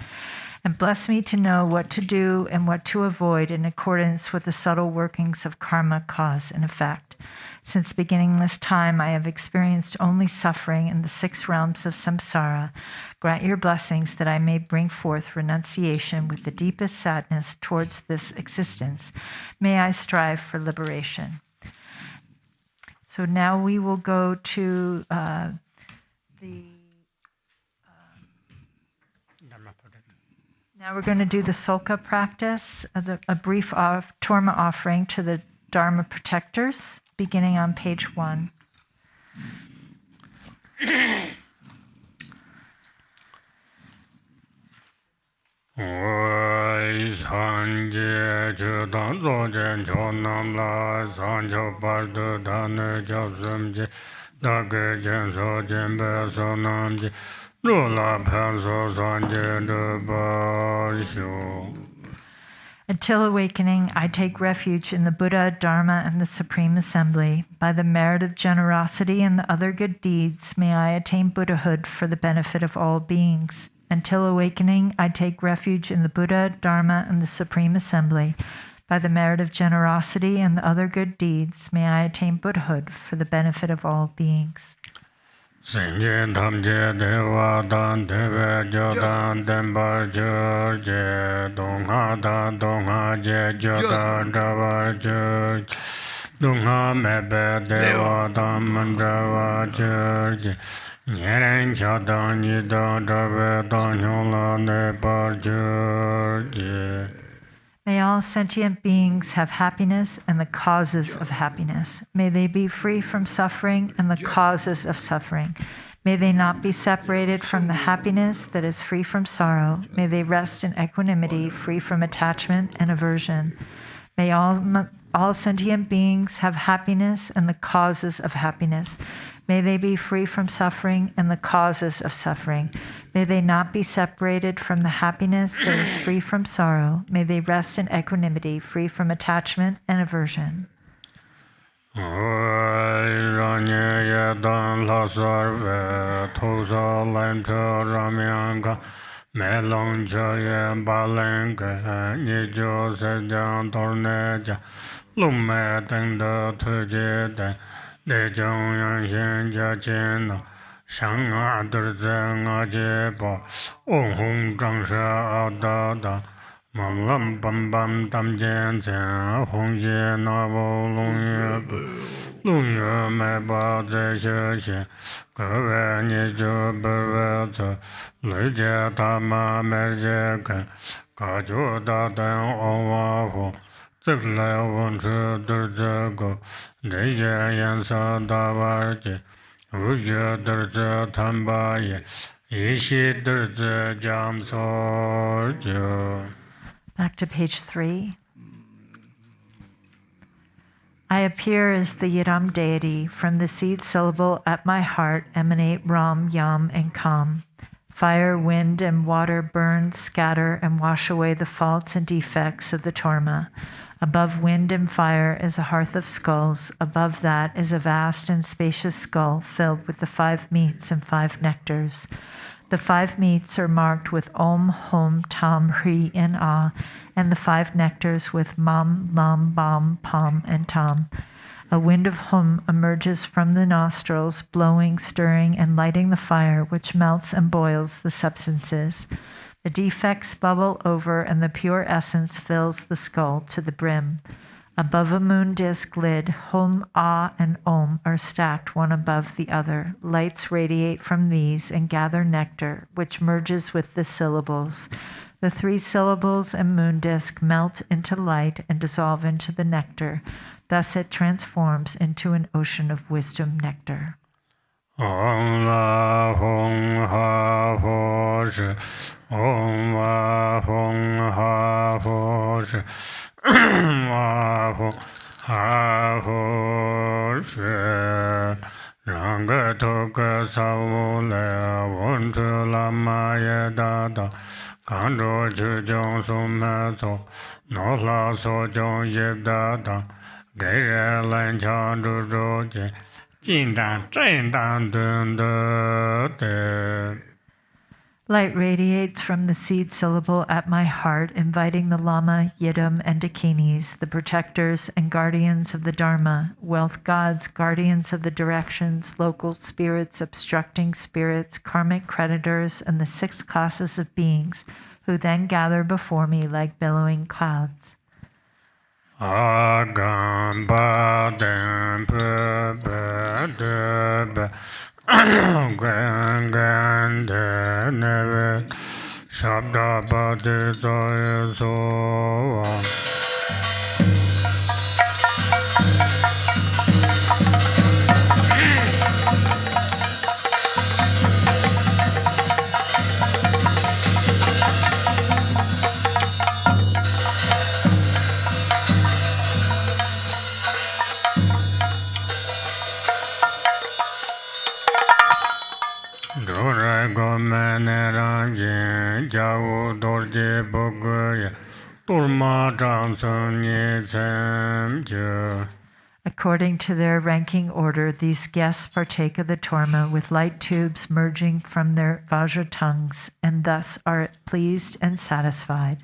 Speaker 2: And bless me to know what to do and what to avoid in accordance with the subtle workings of karma, cause, and effect. Since beginningless time, I have experienced only suffering in the 6 realms of samsara. Grant your blessings that I may bring forth renunciation with the deepest sadness towards this existence. May I strive for liberation. So now we will go to Now we're going to do the Solka practice, a brief Torma offering to the Dharma protectors, beginning on page 1. Until awakening, I take refuge in the Buddha, Dharma, and the Supreme Assembly. By the merit of generosity and the other good deeds, may I attain Buddhahood for the benefit of all beings. Until awakening, I take refuge in the Buddha, Dharma, and the Supreme Assembly. By the merit of generosity and the other good deeds, may I attain Buddhahood for the benefit of all beings.
Speaker 3: Senje tamje dewa dan deve jodan dembar jorje donga dan donga je jodan dravar jorje donga mebe dewa dan mandrava jorje nyeren chadan yidan drave dan yola nebar jorje.
Speaker 2: May all sentient beings have happiness and the causes of happiness. May they be free from suffering and the causes of suffering. May they not be separated from the happiness that is free from sorrow. May they rest in equanimity, free from attachment and aversion. May all sentient beings have happiness and the causes of happiness. May they be free from suffering and the causes of suffering. May they not be separated from the happiness that is free from sorrow. May they rest in equanimity, free from attachment and aversion.
Speaker 3: De jong yang xian jia jian na shang a de zeng a jie ba ong hong zhang sha a da da mam lam bam bam dam jian jian hong jie na bo long yue mai ba zai xie xie ge wei ni zhe be wei zhe lei jie da ma mei jie ge ga jiu da dan ong wa hu zhe lai wen zhe de zhe ge
Speaker 2: Back to page 3. I appear as the Yidam deity. From the seed syllable at my heart emanate Ram, Yam, and Kam. Fire, wind, and water burn, scatter, and wash away the faults and defects of the Torma. Above wind and fire is a hearth of skulls. Above that is a vast and spacious skull filled with the 5 meats and 5 nectars. The 5 meats are marked with Om, Hum, Tam, Hri, and Ah, and the 5 nectars with Mam, Lam, Bam, Pam, and Tam. A wind of Hum emerges from the nostrils, blowing, stirring, and lighting the fire, which melts and boils the substances. The defects bubble over, and the pure essence fills the skull to the brim. Above a moon disk lid, Hum, Ah, and Om are stacked one above the other. Lights radiate from these and gather nectar, which merges with the syllables. The 3 syllables and moon disk melt into light and dissolve into the nectar. Thus it transforms into an ocean of wisdom nectar.
Speaker 3: Om La Hong Ha Ho Shi, Om La Hong Ha Ho Shi, Om La Hong Ha Ho Shi. Ranga Toka Savu Le Won Tu Lama Yeda Da, Kanjo Chu Jong Su Me So, No La So Jong Yib Da Da, Gai Re Lan Chan Zhu Zhu Jie, Jin Dan Zhen Dan Dun De De.
Speaker 2: Light radiates from the seed syllable at my heart, inviting the Lama, Yidam, and Dakinis, the protectors and guardians of the Dharma, wealth gods, guardians of the directions, local spirits, obstructing spirits, karmic creditors, and the 6 classes of beings, who then gather before me like billowing clouds.
Speaker 3: Agam Baden Pe De Be, Gan Gan De Neve, Shabda Bade Zoye So.
Speaker 2: According to their ranking order, these guests partake of the Torma with light tubes merging from their Vajra tongues, and thus are pleased and satisfied.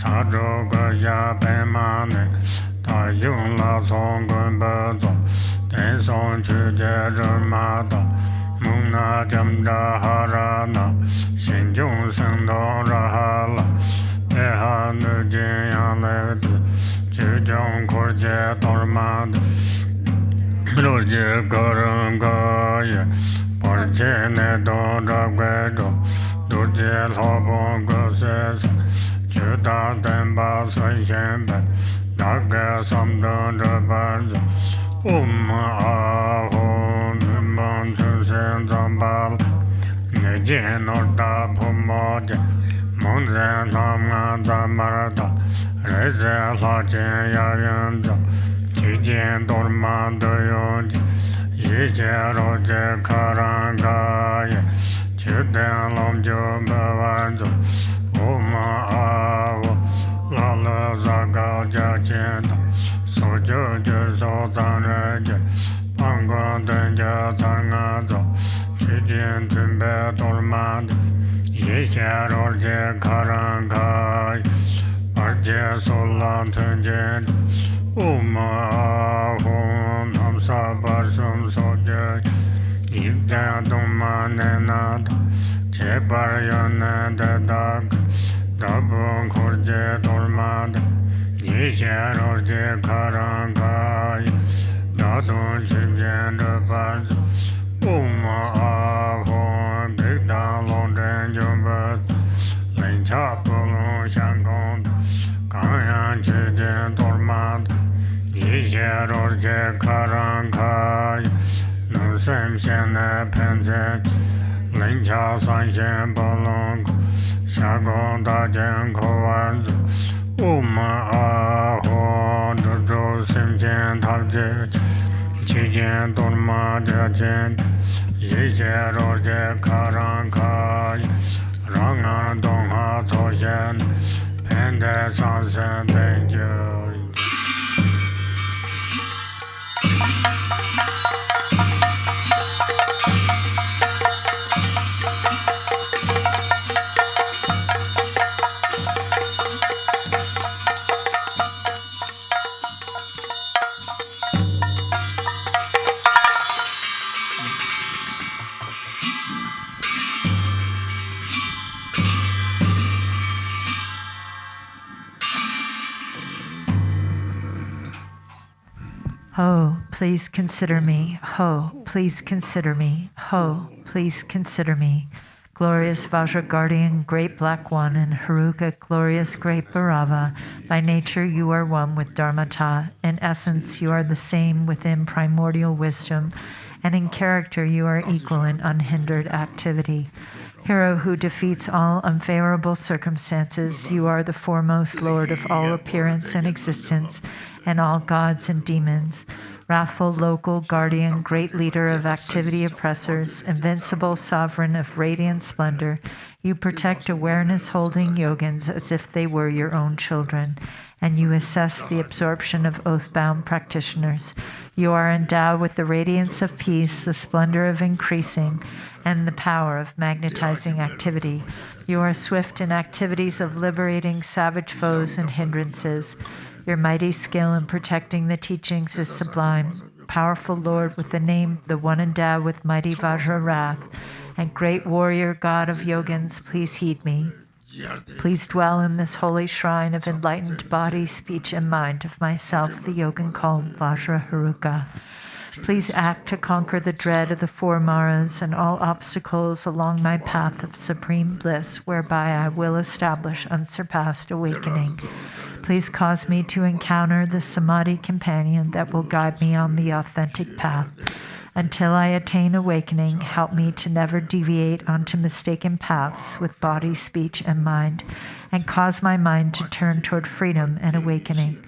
Speaker 3: Sadro Gaya Bemane, Tayun La Song Gunbazo, Ten Song Chuje Rumada, Muna Jamda Harana, Shinjung Sendong Rahala, Peha Nujin Yanlet, Chujong Korje Tormad, Lurje Gorungaya, Porjene Dora Guedo, Durje Lobon Goses, Juda Demba Swayembe, Daga Samdon Rabarja, Ahon, Montusen Zambal, Nejin Orda Pumoja, Monzen Lama Zamarada, Reze Lajen Yayanja, Chijin Dormando Yonji, Yije Roje Karangaya, Chuden Lomjo Bavanjo, Aho, Lala Zaga Jachenda, Sojo Sotan Reje, Pangwa Denja Sangazo, Chijin Tumbe Dormand, Yije Roje Karangaya, Arje Solan Tunjen, Aho, Namsa Barsum Soja, Ida Dumanenada, Cheparayana Dag, Dabon Korje Dormad, Yisha Roje Karangai, Dadon Chibjen Bars, Aho, Big Down London Jumbas, Lin Chapolo Shangon, Kayan Chibjen Dormad, Yisha Roje Karangai, No Sam Shana Penzet, Lin Cha San Shen Bolong, Shagon Dajan Kowans, Aho, Jojo Simchen Talje, Chijen Dorma Jajen, Yisha Roje Karankai, Ranga Dongha Toshen, Pende Sansen Danger.
Speaker 2: Ho, please consider me. Ho, please consider me. Ho, please consider me. Glorious Vajra Guardian, Great Black One, and Haruka, Glorious Great Bhairava, by nature you are one with Dharmata. In essence, you are the same within primordial wisdom, and in character you are equal in unhindered activity. Hero who defeats all unfavorable circumstances, you are the foremost Lord of all appearance and existence, and all gods and demons. Wrathful local guardian, great leader of activity oppressors, invincible sovereign of radiant splendor, you protect awareness holding yogins as if they were your own children, and you assess the absorption of oath-bound practitioners. You are endowed with the radiance of peace, the splendor of increasing, and the power of magnetizing activity. You are swift in activities of liberating savage foes and hindrances. Your mighty skill in protecting the teachings is sublime. Powerful Lord with the name, the one endowed with mighty Vajra wrath, and great warrior God of yogins, please heed me. Please dwell in this holy shrine of enlightened body, speech, and mind of myself, the yogin called Vajra Haruka. Please act to conquer the dread of the four maras and all obstacles along my path of supreme bliss, whereby I will establish unsurpassed awakening. Please cause me to encounter the Samadhi companion that will guide me on the authentic path. Until I attain awakening, help me to never deviate onto mistaken paths with body, speech, and mind, and cause my mind to turn toward freedom and awakening.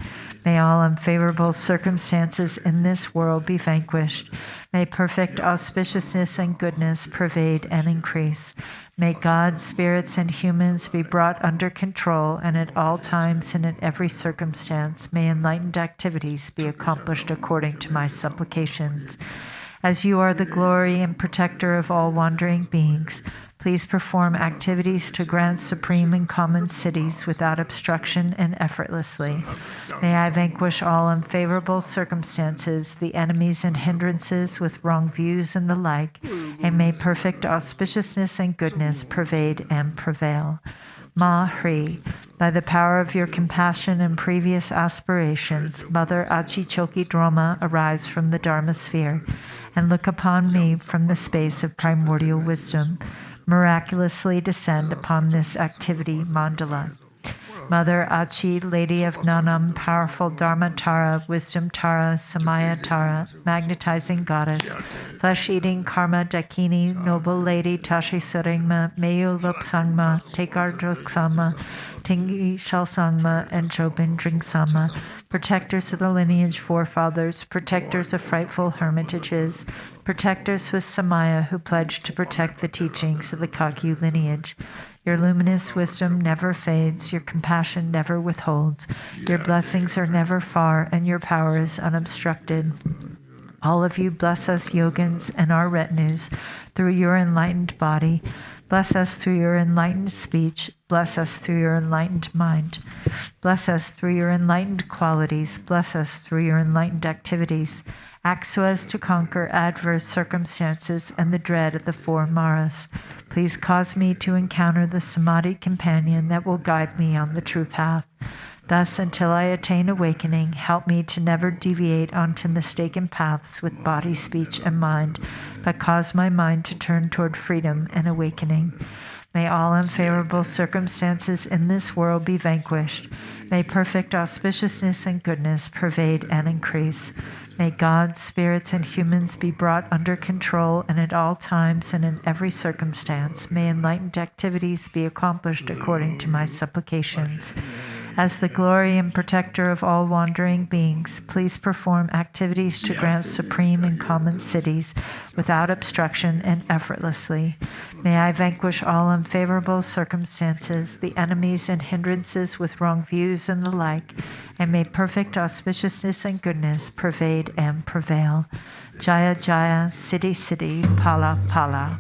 Speaker 2: May all unfavorable circumstances in this world be vanquished. May perfect auspiciousness and goodness pervade and increase. May God, spirits, and humans be brought under control, and at all times and in every circumstance, may enlightened activities be accomplished according to my supplications. As you are the glory and protector of all wandering beings, please perform activities to grant supreme and common cities without obstruction and effortlessly. May I vanquish all unfavorable circumstances, the enemies and hindrances with wrong views and the like, and may perfect auspiciousness and goodness pervade and prevail. Ma Hri, by the power of your compassion and previous aspirations, Mother Achichoki Droma, arise from the Dharma sphere and look upon me from the space of primordial wisdom. Miraculously descend upon this activity mandala. Mother Achi, Lady of Nanam, powerful Dharma Tara, Wisdom Tara, Samaya Tara, magnetizing goddess, flesh-eating Karma Dakini, noble lady Tashi Saringma, Meyu Lopsangma, Tekar Droksama, Tingi Shalsangma, and Chobin Dringsama, protectors of the lineage forefathers, protectors of frightful hermitages, protectors with Samaya who pledged to protect the teachings of the Kakyu lineage. Your luminous wisdom never fades, your compassion never withholds, your blessings are never far, and your power is unobstructed. All of you bless us yogins and our retinues through your enlightened body. Bless us through your enlightened speech. Bless us through your enlightened mind. Bless us through your enlightened qualities. Bless us through your enlightened activities. Act so as to conquer adverse circumstances and the dread of the four maras. Please cause me to encounter the samadhi companion that will guide me on the true path. Thus, until I attain awakening, help me to never deviate onto mistaken paths with body, speech, and mind, but cause my mind to turn toward freedom and awakening. May all unfavorable circumstances in this world be vanquished. May perfect auspiciousness and goodness pervade and increase. May God, spirits, and humans be brought under control, and at all times and in every circumstance, may enlightened activities be accomplished according to my supplications. As the glory and protector of all wandering beings, please perform activities to grant supreme and common cities without obstruction and effortlessly. May I vanquish all unfavorable circumstances, the enemies and hindrances with wrong views and the like, and may perfect auspiciousness and goodness pervade and prevail. Jaya Jaya, Siddhi Siddhi, Pala Pala.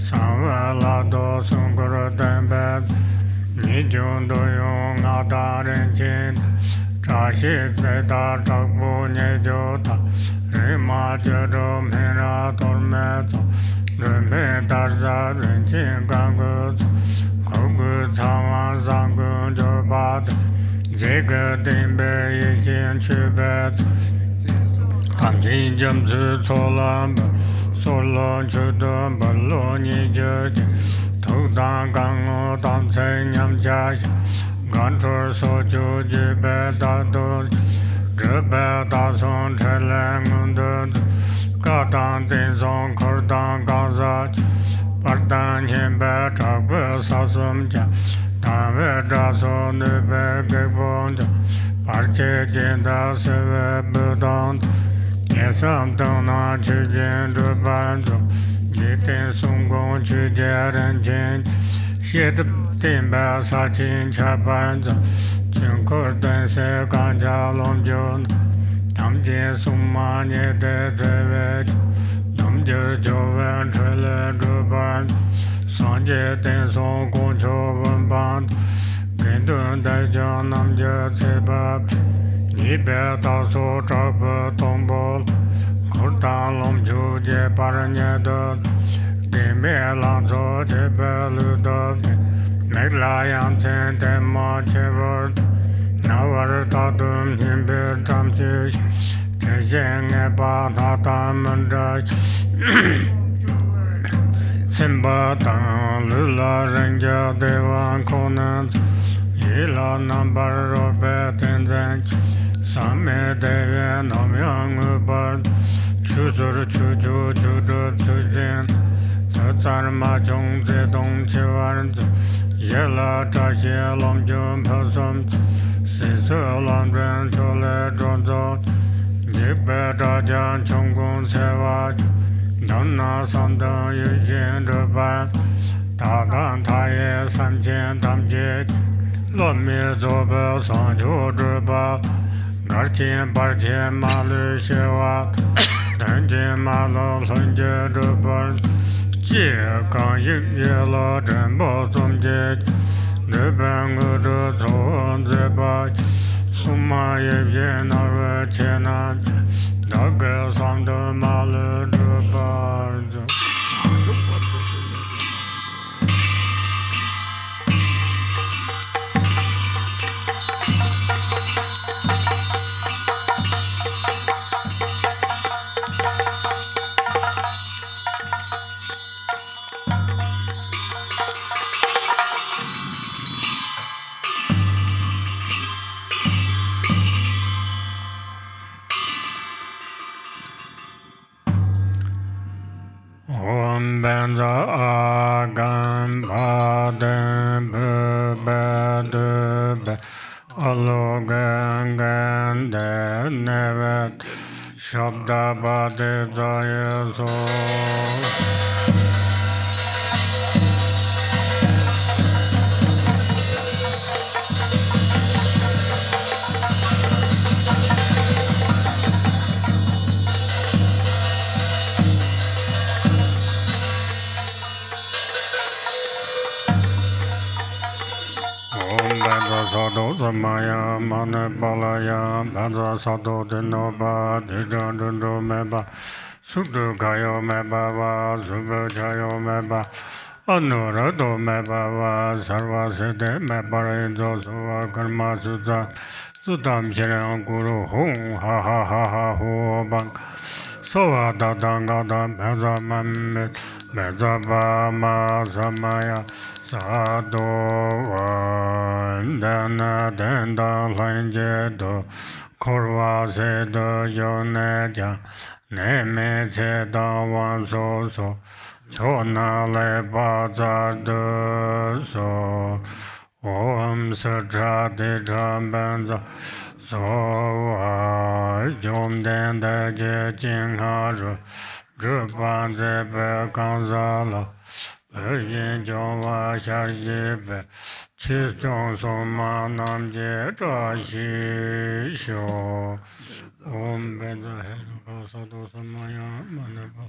Speaker 3: Savala Sunguru Tempe, Nijun Doyong Adarin Chin, Trashi Zeta Chakbu Nejota, Rima Jero Mira Tormeto, Rime Tarza Rinchin Gangut, Kogu Taman Zangun Jorbat, Zega Dimbe Yichin Chubet, Kamjin Jamsu Solam, Solon Chudum Baloni Judge, Todan Gango Dam Senyam Jash, Gantor Soju Jibe Dado, Jube Dason Chelang Gatan Dinson Kordan Gazat, Pardan Himbe Chakwe Sasum Ja, Tanwe Jaso Nube Gibonja, Parche Jinda Seve Budon, Yesam Dona Chujin Dubanjo, Jitin Sungong Chujeren Jin, Shit Timba Sachin Chabanjo, Chinkur Dense Ganja Longjon, Tamjin Sumanye De Zevej, Namjir Joven Trele Duban, Sanje Denson Goncho Vunban, Gendun Dajan Namjir Sebab, Nibe Taso Chakpa Tombol, Kurtan Lomju Je Paranyedot, Gimbe Lanzo Jebe Ludot, Meglayan Sen Tema Chevot, Navar Tatum Himbe Tamsish, Tejen Eba Tatam Mandraj, Simba Tan Lula Ranger Devan Conant, Ila Nambar Robert and Zank, Same Devan Namyang Ubard, Chusur Chuju Judu Tujin, Tatsar Majong Zedong Chivarn, Yela Tashi Lomjum Pasum, Sisu Londran Chole Dronzo, Yibe Rajan Chongun Sevaj, Donna Sanda Yujin Rubar, Tagan Taye Sanjin Tamjik, Lomi Zobe Sanju Rubar, Garchen Barchen Malu Shewa, Danjin Malo Lunje Rubar, Jie Gang Yik Yelo Jembo Zomjik, Ruban Udu Zon Zebaj, Suma Yevyen Arwe Chenan, Daga Samdo Malu Rubar. Benza Agam Baden Bebe Alogan De Nevet Shabda Bade Zayaso. Sado Samaya Mane Balaya Badra Sado Dinoba Dijandundo Meba Subdu Kayo Meba Va Subdu Chayo Meba Anurado Meba Va Sarva Sede Meba Rinzo Suva Karma Sutta Suttam Shirang Guru Hung Ha Ha Ha Ha Ho Bang Sova Dadanga Da Meza Mamit Meza Ba Ma Samaya Sado Dana Denda Lanje Do Korwa Sedo Yoneja Neme Seda Wan So So Chona Le Bazar Do So Om Sadra De Jambanza So Yom Denda Je Jing Haru Drupan Zebe Kanzala Yin Jova Sharjebe, Chizong Soma Namje Trashi Sho, Om Beza Hedo Sado Samaya Manaba,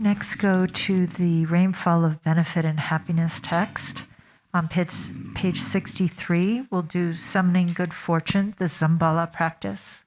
Speaker 2: Next, go to the Rainfall of Benefit and Happiness text. On page 63, we'll do Summoning Good Fortune, the Zambala practice.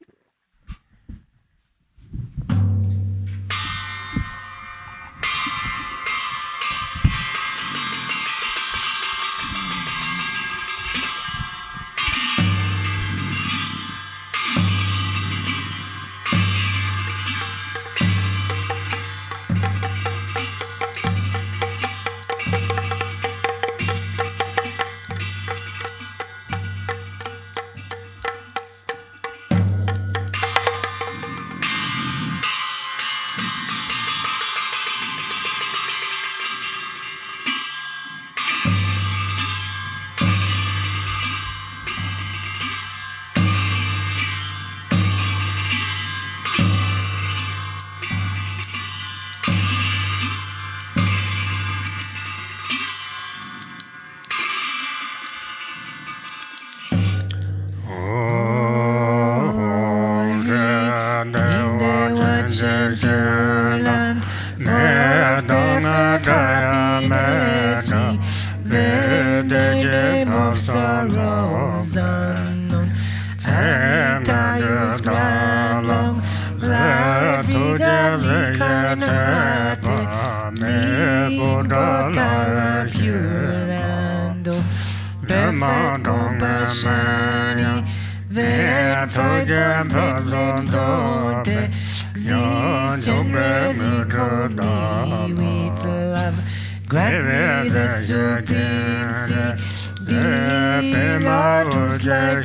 Speaker 3: Grant me the supremacy, the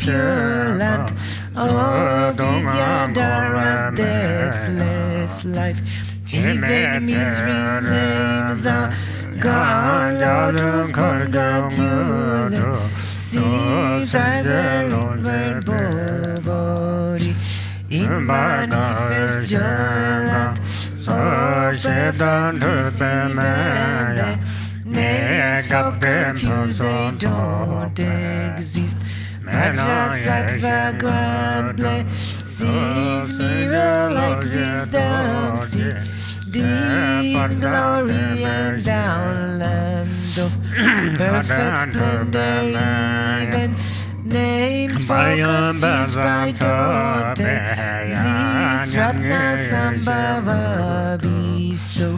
Speaker 3: pure land of Vidyadhara's deathless life. Even misery's names are gone out of Kargamura. Seeds I wear on my body, in manifest your land. So Satan to the man, so confused they don't exist. Majasattva grand blessings, miracle like wisdom, see deep glory and downland of perfect splendor, even names for confused bright Zis Ratna Sambhava bestow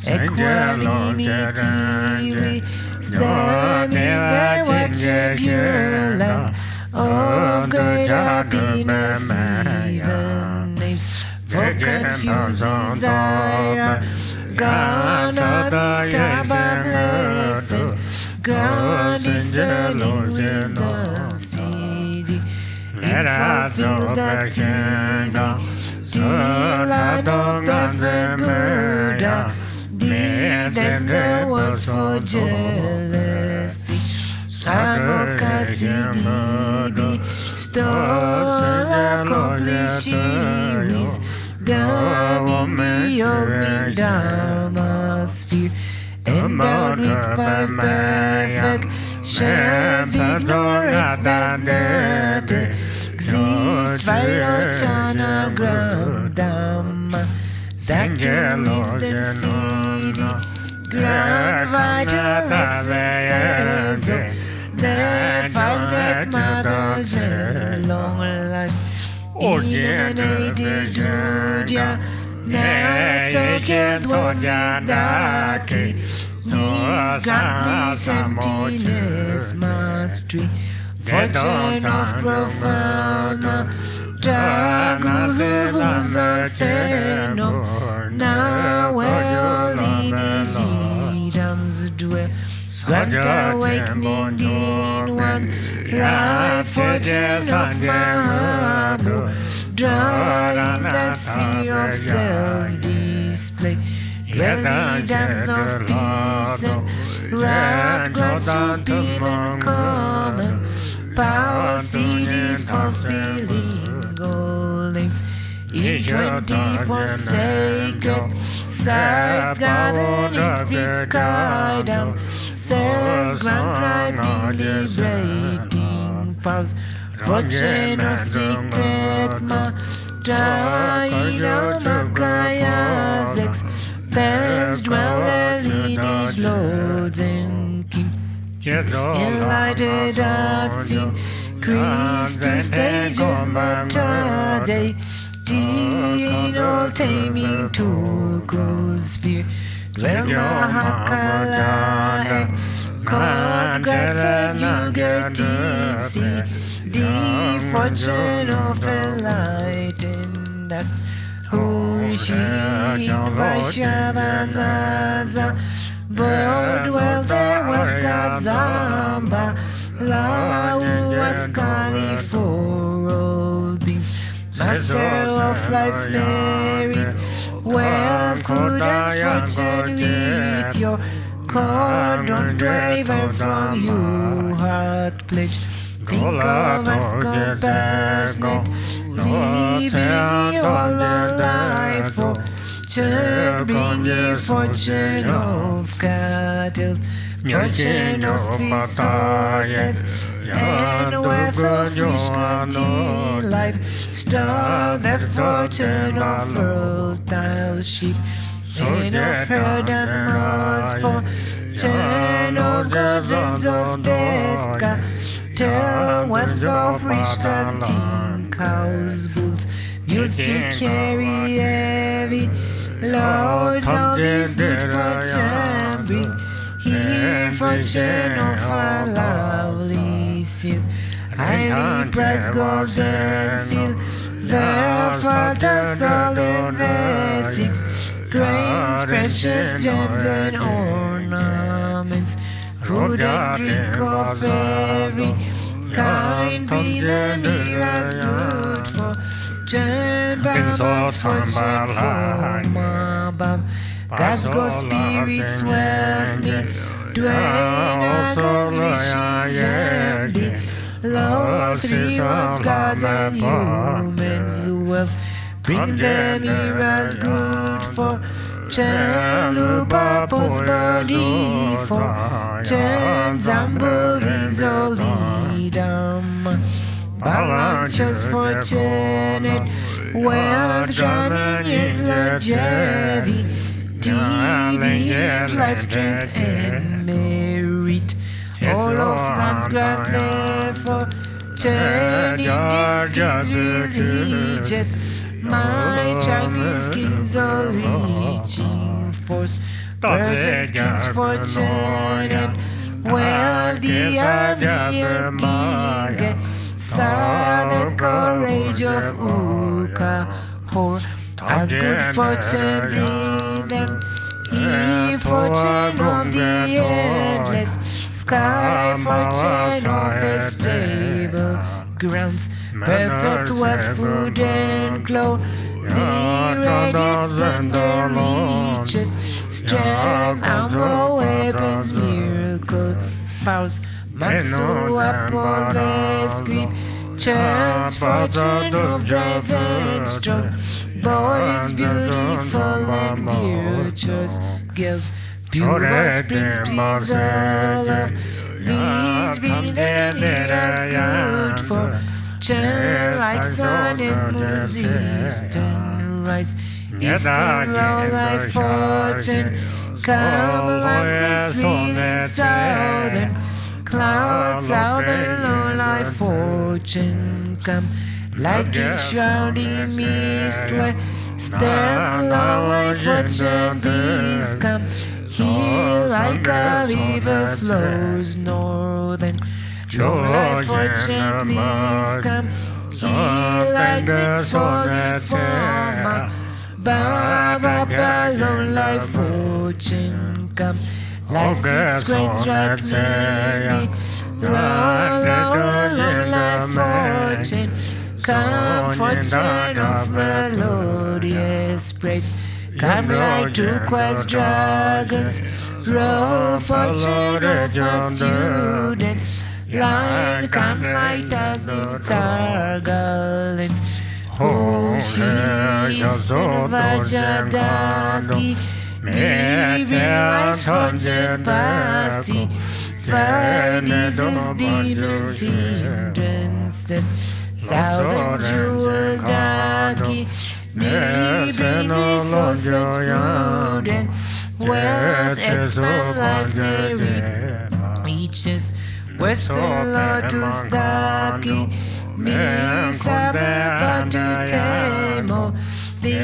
Speaker 3: equanimity, standing there watching pure land of great happiness. Even names for confused desire gone are the blessed. Ground is serving wisdom, city. It fulfilled that kingdom. Till I don't remember deeds there was for jealousy. Advocacy needy, stole accomplishing wisdom beyond Dharma sphere. Endowed with 5 perfect shares, ignorance that dead exists. Vairocana ground Dhamma, that is the city. Grand vital says, they found that mothers a long life. Illuminated Judya, now token towards Yadaki. He's got this emptiness mastery, fortune of profound Dharma who's a now where all in Edams dwell. Grant awakening in one life, fortune of Mahabhu, drown in the sea of self-desire.
Speaker 5: display. Really dance of peace and wrath grants supreme common power seeded for feeling all links. In 24 sacred sight gathered in feet sky down, Sarah's grand pride liberating powers. Fortune or secret ma Traino Makaya's expanse dwell their lineage lords and king. Enlightened unseen crease to stages matade. Dino taming to close fear. Dwell Mahakala Court grants and Yugatisi. The fortune of enlightened acts. Hushi Vaishyavanaza World well there was God Zamba Lau Excali for all beings. Master of life married wealth, good and fortune with your cordon driver from you heart pledge. Think of us compassionate, living all our life for fortune, bringing fortune of cattle, fortune of resources, and wealth of rich life, star the fortune of fertile sheep, and of herd and mouse, fortune of gods and those best. Tell what of rich hunting cows, bulls, mules to carry heavy loads of this good fortune bring. Here fortune of our lovely seal, highly priced gold and silver, fertile solid basics, grains, precious gems and ornaments. Food and drink of every kind, be the nearest good fortune, bound fortune from above. God's good spirits with me, dwell at His riches and be. Lord, three worlds, gods and humans' wealth, bring them nearest good fortune, Lupa post body for. Zambulis all Dharma Balanchos fortunate well drumming is longevity is life strength and merit all of man's grand fortune in his king's religious my Chinese kings are reaching force Persian kings fortunate, wealthy are the meager, sad the courage of Ukahor, as good fortune lead them, he fortune of the endless sky, fortune of the stable grounds, perfect wealth, food and clothes, radiant splendor reaches. Strength, armor, weapons, miracle powers, Matsu, Apollo, Script, chance, fortune of brave and strong, boys beautiful and virtuous, girls, pure spirits, please all of these be the nearest good fortune, like sun and moon's eastern rise. Eastern low life fortune, come like the sweet southern clouds, southern low life fortune, come like a shrouding mist, western low life fortune, please come here like a river flows northern, low life fortune, please come here like the sonnet former. Baba, long life fortune come like 6 grains ripe maybe. Long life fortune come, fortune of melodious praise. Come like turquoise dragons, roll for children, for students. Lion come like the garlands. Who she's in Vajradagi, maybe like Chöpa Sadhana. Diseases, demons, hindrances. Southern jewel dagi, maybe souls prudent. Wealth expand life merit reaches. Western lotus dagi, me sabe patutemo. The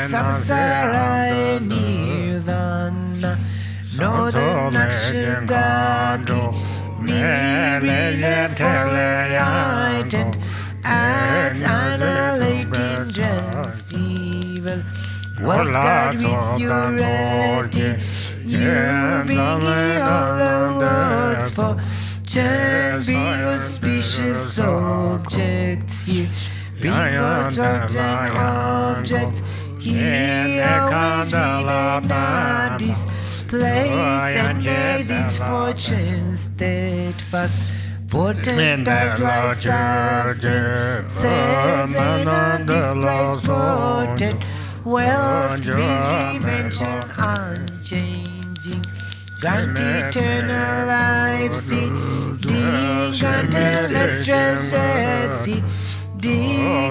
Speaker 5: samsara nirvana. Northern Nakshagagi, me teleident. As annihilating just evil, what's God with your reality? You bring all the words for champion auspicious objects here. Bring certain objects here, always remain displaced and made these fortunes steadfast. Potent as life substance, says in undisplaced potent, wealth brings dimension unchanging. Grant eternal life, see, grant stress, see,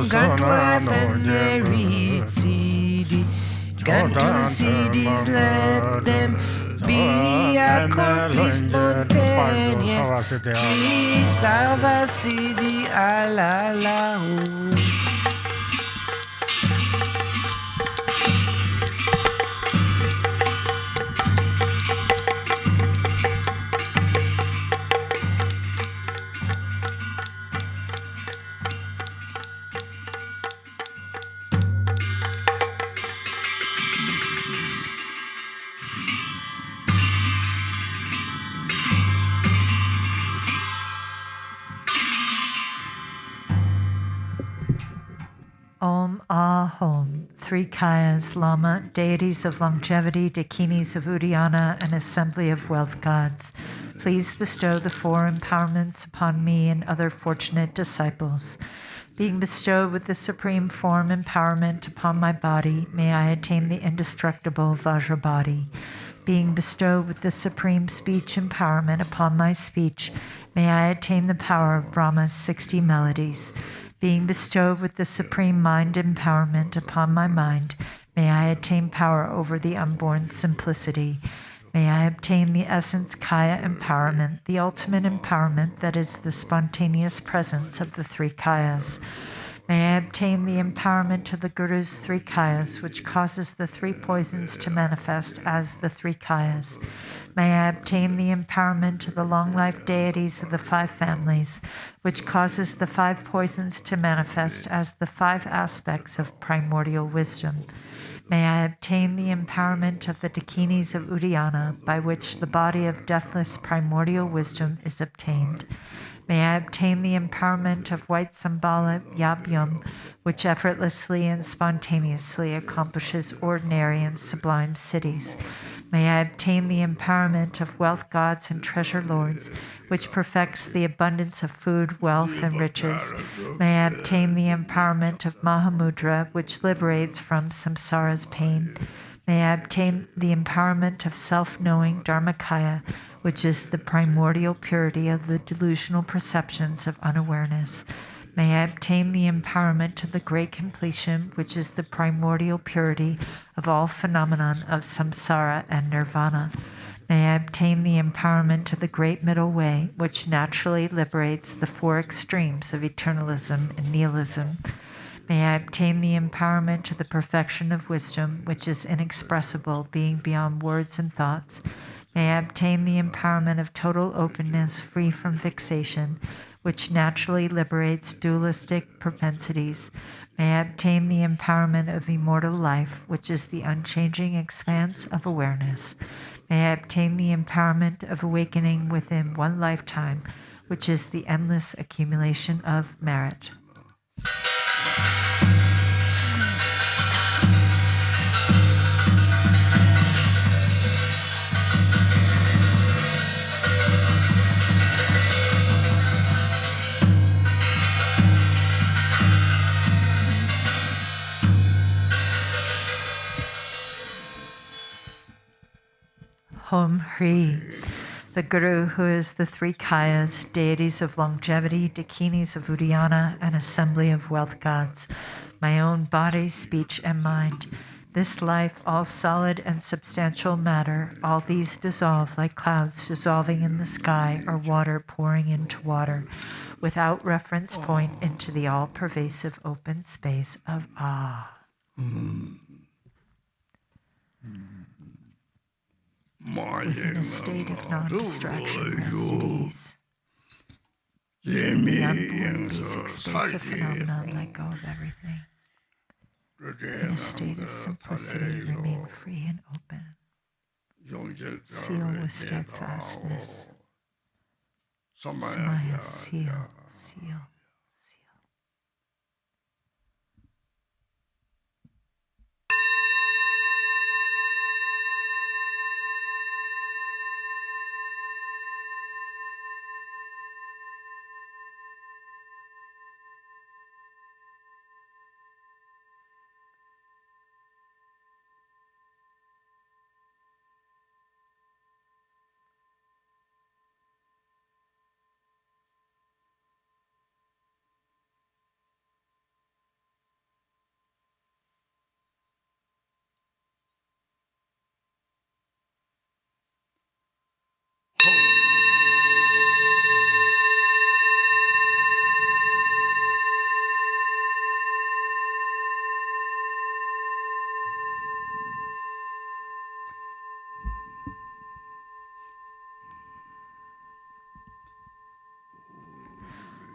Speaker 5: grant wealth and merit, see, grant to cities, let them be accomplished spontaneous. Salva Siddhi Alalahu.
Speaker 2: Om Ahom, three Kayas, Lama, deities of longevity, dakinis of Uddiyana, and assembly of wealth gods. Please bestow the four empowerments upon me and other fortunate disciples. Being bestowed with the supreme form empowerment upon my body, may I attain the indestructible Vajra body. Being bestowed with the supreme speech empowerment upon my speech, may I attain the power of Brahma's 60 melodies. Being bestowed with the supreme mind empowerment upon my mind, may I attain power over the unborn simplicity. May I obtain the essence Kaya empowerment, the ultimate empowerment that is the spontaneous presence of the three Kayas. May I obtain the empowerment of the Guru's three Kayas, which causes the three poisons to manifest as the three Kayas. May I obtain the empowerment of the long-life deities of the five families, which causes the five poisons to manifest as the five aspects of primordial wisdom. May I obtain the empowerment of the dakinis of Uddiyana, by which the body of deathless primordial wisdom is obtained. May I obtain the empowerment of white Sambala Yabyum, which effortlessly and spontaneously accomplishes ordinary and sublime cities. May I obtain the empowerment of wealth gods and treasure lords, which perfects the abundance of food, wealth, and riches. May I obtain the empowerment of Mahamudra, which liberates from samsara's pain. May I obtain the empowerment of self-knowing Dharmakaya, which is the primordial purity of the delusional perceptions of unawareness. May I obtain the empowerment of the great completion, which is the primordial purity of all phenomenon of samsara and nirvana. May I obtain the empowerment of the great middle way, which naturally liberates the four extremes of eternalism and nihilism. May I obtain the empowerment of the perfection of wisdom, which is inexpressible, being beyond words and thoughts. May I obtain the empowerment of total openness, free from fixation, which naturally liberates dualistic propensities. May I obtain the empowerment of immortal life, which is the unchanging expanse of awareness. May I obtain the empowerment of awakening within one lifetime, which is the endless accumulation of merit. Hom Hri, the Guru who is the three Kayas, deities of longevity, dakinis of Uddiyana, and assembly of wealth gods, my own body, speech, and mind. This life, all solid and substantial matter, all these dissolve like clouds dissolving in the sky or water pouring into water, without reference point into the all-pervasive open space of Ah. Within a state of non-distraction, rest at ease. The unborn basic space of phenomena, let go of everything. In a state of simplicity, remain free and open. Seal with steadfastness. Smile, seal, seal.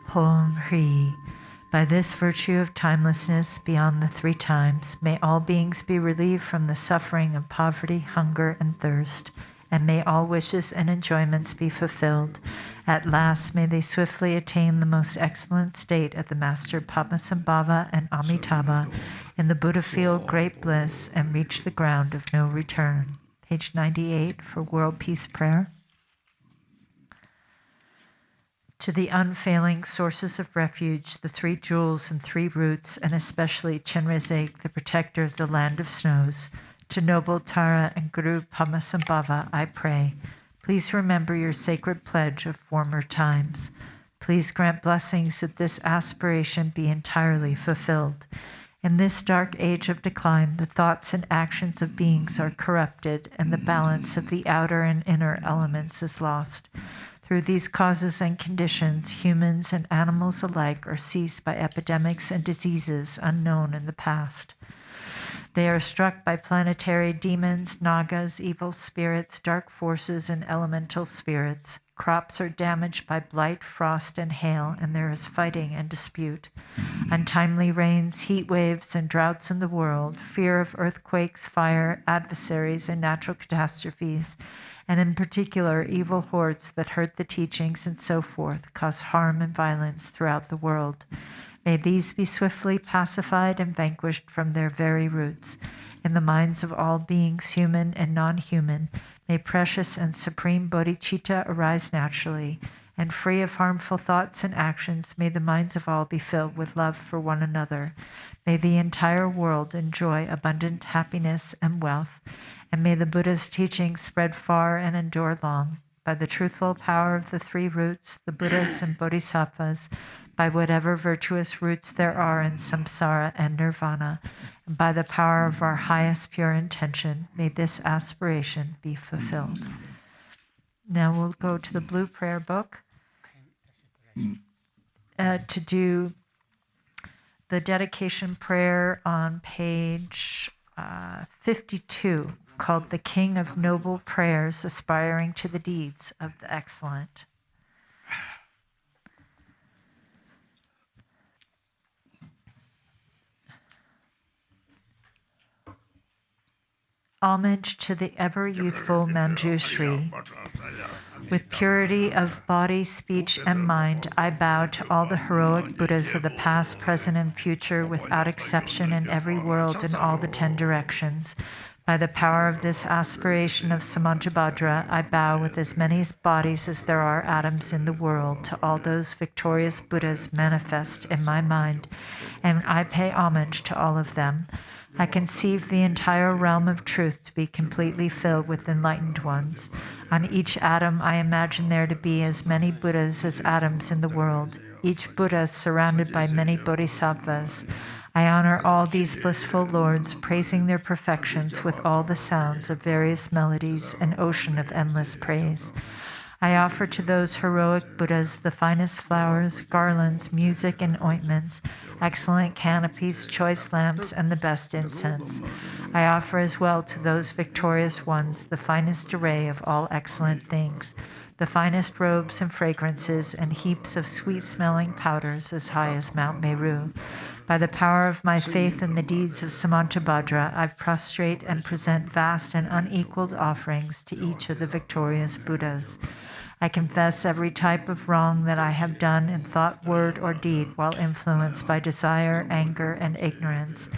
Speaker 2: Hom Hri. By this virtue of timelessness beyond the three times, may all beings be relieved from the suffering of poverty, hunger, and thirst, and may all wishes and enjoyments be fulfilled. At last, may they swiftly attain the most excellent state of the Master Padmasambhava and Amitabha in the Buddha field great bliss and reach the ground of no return. Page 98 for World Peace Prayer. To the unfailing sources of refuge, the three jewels and three roots, and especially Chenrezig, the protector of the land of snows, to noble Tara and Guru Padmasambhava, I pray, please remember your sacred pledge of former times. Please grant blessings that this aspiration be entirely fulfilled. In this dark age of decline, the thoughts and actions of beings are corrupted, and the balance of the outer and inner elements is lost. Through these causes and conditions, humans and animals alike are seized by epidemics and diseases unknown in the past. They are struck by planetary demons, nagas, evil spirits, dark forces, and elemental spirits. Crops are damaged by blight, frost, and hail, and there is fighting and dispute. Untimely rains, heat waves, and droughts in the world, fear of earthquakes, fire, adversaries, and natural catastrophes, and in particular, evil hordes that hurt the teachings and so forth, cause harm and violence throughout the world. May these be swiftly pacified and vanquished from their very roots. In the minds of all beings, human and non-human, may precious and supreme bodhicitta arise naturally, and free of harmful thoughts and actions, may the minds of all be filled with love for one another. May the entire world enjoy abundant happiness and wealth, and may the Buddha's teachings spread far and endure long. By the truthful power of the three roots, the Buddhas and Bodhisattvas, by whatever virtuous roots there are in samsara and nirvana, and by the power of our highest pure intention, may this aspiration be fulfilled. Now we'll go to the blue prayer book to do the dedication prayer on page 52, called The King of Noble Prayers Aspiring to the Deeds of the Excellent. Homage to the ever-youthful Manjushri. With purity of body, speech, and mind, I bow to all the heroic Buddhas of the past, present, and future, without exception, in every world in all the 10 directions. By the power of this aspiration of Samantabhadra, I bow with as many bodies as there are atoms in the world to all those victorious Buddhas manifest in my mind, and I pay homage to all of them. I conceive the entire realm of truth to be completely filled with enlightened ones. On each atom, I imagine there to be as many Buddhas as atoms in the world, each Buddha surrounded by many bodhisattvas. I honor all these blissful lords, praising their perfections with all the sounds of various melodies, an ocean of endless praise. I offer to those heroic Buddhas the finest flowers, garlands, music, and ointments, excellent canopies, choice lamps, and the best incense. I offer as well to those victorious ones the finest array of all excellent things, the finest robes and fragrances, and heaps of sweet-smelling powders as high as Mount Meru. By the power of my faith in the deeds of Samantabhadra, I prostrate and present vast and unequaled offerings to each of the victorious Buddhas. I confess every type of wrong that I have done in thought, word, or deed while influenced by desire, anger, and ignorance.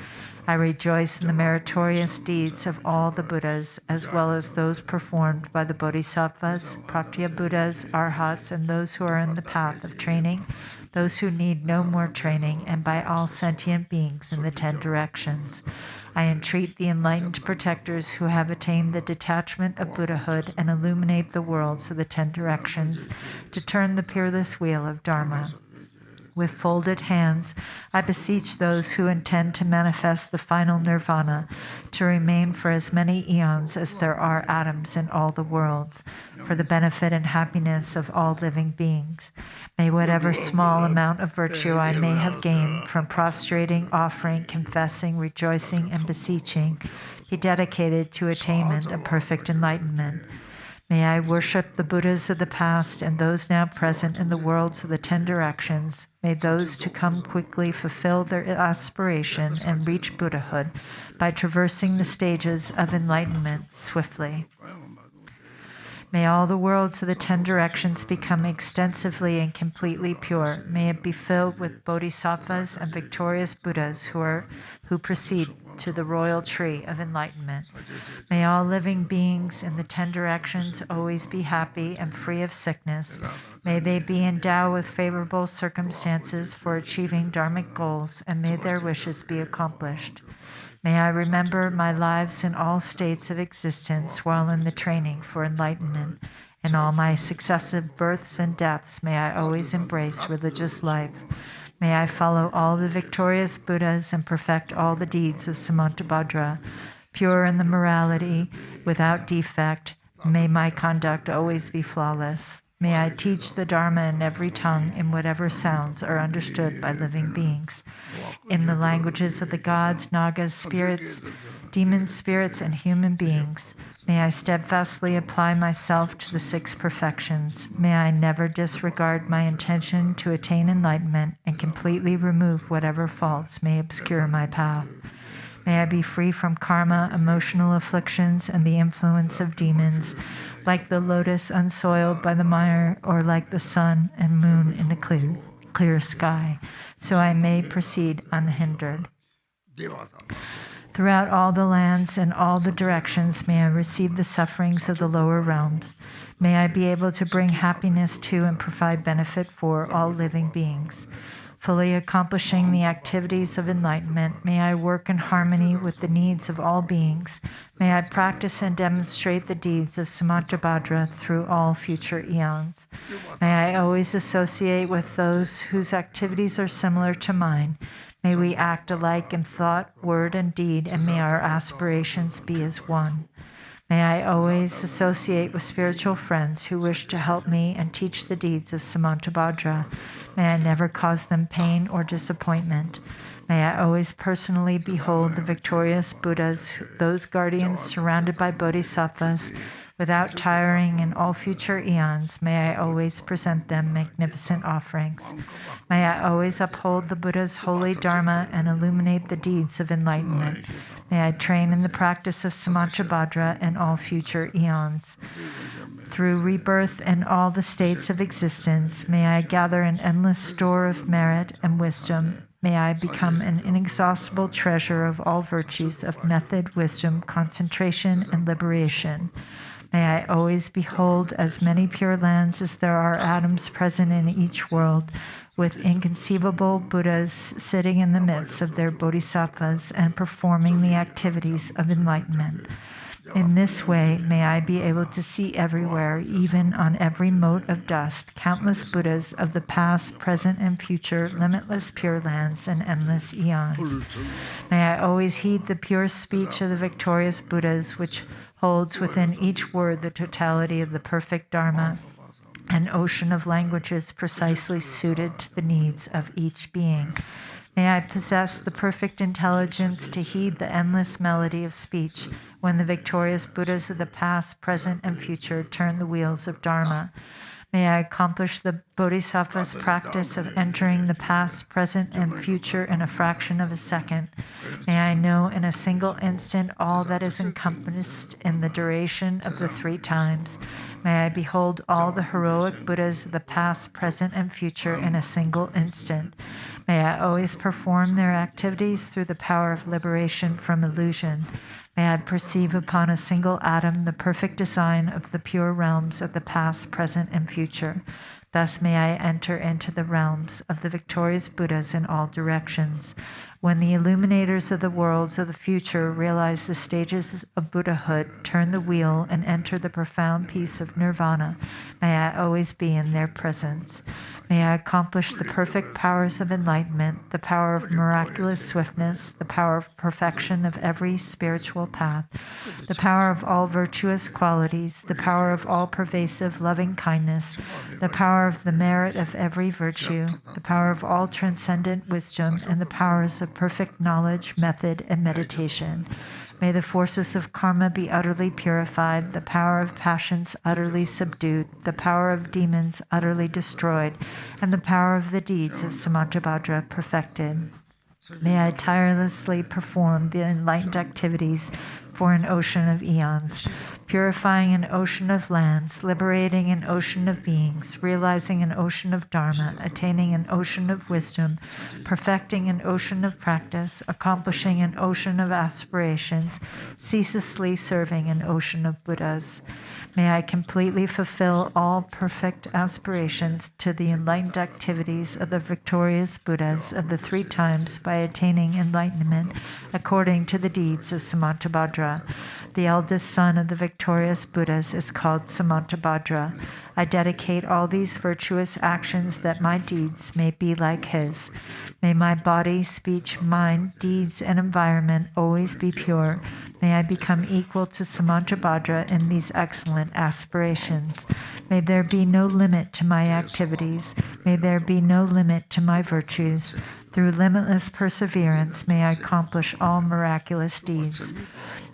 Speaker 2: I rejoice in the meritorious deeds of all the Buddhas, as well as those performed by the Bodhisattvas, Pratyaya Buddhas, Arhats, and those who are in the path of training, those who need no more training, and by all sentient beings in the 10 directions. I entreat the enlightened protectors who have attained the detachment of Buddhahood and illuminate the worlds of the 10 directions to turn the peerless wheel of Dharma. With folded hands, I beseech those who intend to manifest the final nirvana to remain for as many eons as there are atoms in all the worlds, for the benefit and happiness of all living beings. May whatever small amount of virtue I may have gained from prostrating, offering, confessing, rejoicing, and beseeching be dedicated to attainment of perfect enlightenment. May I worship the Buddhas of the past and those now present in the worlds of the 10 directions. May those to come quickly fulfill their aspiration and reach Buddhahood by traversing the stages of enlightenment swiftly. May all the worlds of the 10 directions become extensively and completely pure. May it be filled with bodhisattvas and victorious Buddhas who proceed to the royal tree of enlightenment. May all living beings in the 10 directions always be happy and free of sickness. May they be endowed with favorable circumstances for achieving dharmic goals, and may their wishes be accomplished. May I remember my lives in all states of existence while in the training for enlightenment. In all my successive births and deaths, may I always embrace religious life. May I follow all the victorious Buddhas and perfect all the deeds of Samantabhadra, pure in the morality, without defect. May my conduct always be flawless. May I teach the Dharma in every tongue in whatever sounds are understood by living beings. In the languages of the gods, nagas, spirits, demon spirits, and human beings, may I steadfastly apply myself to the 6 perfections. May I never disregard my intention to attain enlightenment and completely remove whatever faults may obscure my path. May I be free from karma, emotional afflictions, and the influence of demons, like the lotus unsoiled by the mire, or like the sun and moon in a clear sky, so I may proceed unhindered. Throughout all the lands and all the directions, may I receive the sufferings of the lower realms. May I be able to bring happiness to and provide benefit for all living beings. Fully accomplishing the activities of enlightenment, may I work in harmony with the needs of all beings. May I practice and demonstrate the deeds of Samantabhadra through all future eons. May I always associate with those whose activities are similar to mine. May we act alike in thought, word, and deed, and may our aspirations be as one. May I always associate with spiritual friends who wish to help me and teach the deeds of Samantabhadra. May I never cause them pain or disappointment. May I always personally behold the victorious Buddhas, those guardians surrounded by bodhisattvas, without tiring in all future eons. May I always present them magnificent offerings. May I always uphold the Buddha's holy Dharma and illuminate the deeds of enlightenment. May I train in the practice of Samantabhadra in all future eons. Through rebirth and all the states of existence, may I gather an endless store of merit and wisdom. May I become an inexhaustible treasure of all virtues of method, wisdom, concentration, and liberation. May I always behold as many pure lands as there are atoms present in each world, with inconceivable Buddhas sitting in the midst of their bodhisattvas and performing the activities of enlightenment. In this way, may I be able to see everywhere, even on every mote of dust, countless Buddhas of the past, present, and future, limitless pure lands, and endless eons. May I always heed the pure speech of the victorious Buddhas, which holds within each word the totality of the perfect Dharma, an ocean of languages precisely suited to the needs of each being. May I possess the perfect intelligence to heed the endless melody of speech when the victorious Buddhas of the past, present, and future turn the wheels of Dharma. May I accomplish the Bodhisattva's practice of entering the past, present, and future in a fraction of a second. May I know in a single instant all that is encompassed in the duration of the 3 times. May I behold all the heroic Buddhas of the past, present, and future in a single instant. May I always perform their activities through the power of liberation from illusion. May I perceive upon a single atom the perfect design of the pure realms of the past, present, and future. Thus may I enter into the realms of the victorious Buddhas in all directions. When the illuminators of the worlds of the future realize the stages of Buddhahood, turn the wheel, and enter the profound peace of nirvana, may I always be in their presence. May I accomplish the perfect powers of enlightenment, the power of miraculous swiftness, the power of perfection of every spiritual path, the power of all virtuous qualities, the power of all pervasive loving kindness, the power of the merit of every virtue, the power of all transcendent wisdom, and the powers of perfect knowledge, method, and meditation. May the forces of karma be utterly purified, the power of passions utterly subdued, the power of demons utterly destroyed, and the power of the deeds of Samantabhadra perfected. May I tirelessly perform the enlightened activities for an ocean of eons, purifying an ocean of lands, liberating an ocean of beings, realizing an ocean of dharma, attaining an ocean of wisdom, perfecting an ocean of practice, accomplishing an ocean of aspirations, ceaselessly serving an ocean of Buddhas. May I completely fulfill all perfect aspirations to the enlightened activities of the victorious Buddhas of the 3 times by attaining enlightenment according to the deeds of Samantabhadra. The eldest son of the victorious Buddhas is called Samantabhadra. I dedicate all these virtuous actions that my deeds may be like his. May my body, speech, mind, deeds, and environment always be pure. May I become equal to Samantabhadra in these excellent aspirations. May there be no limit to my activities. May there be no limit to my virtues. Through limitless perseverance, may I accomplish all miraculous deeds.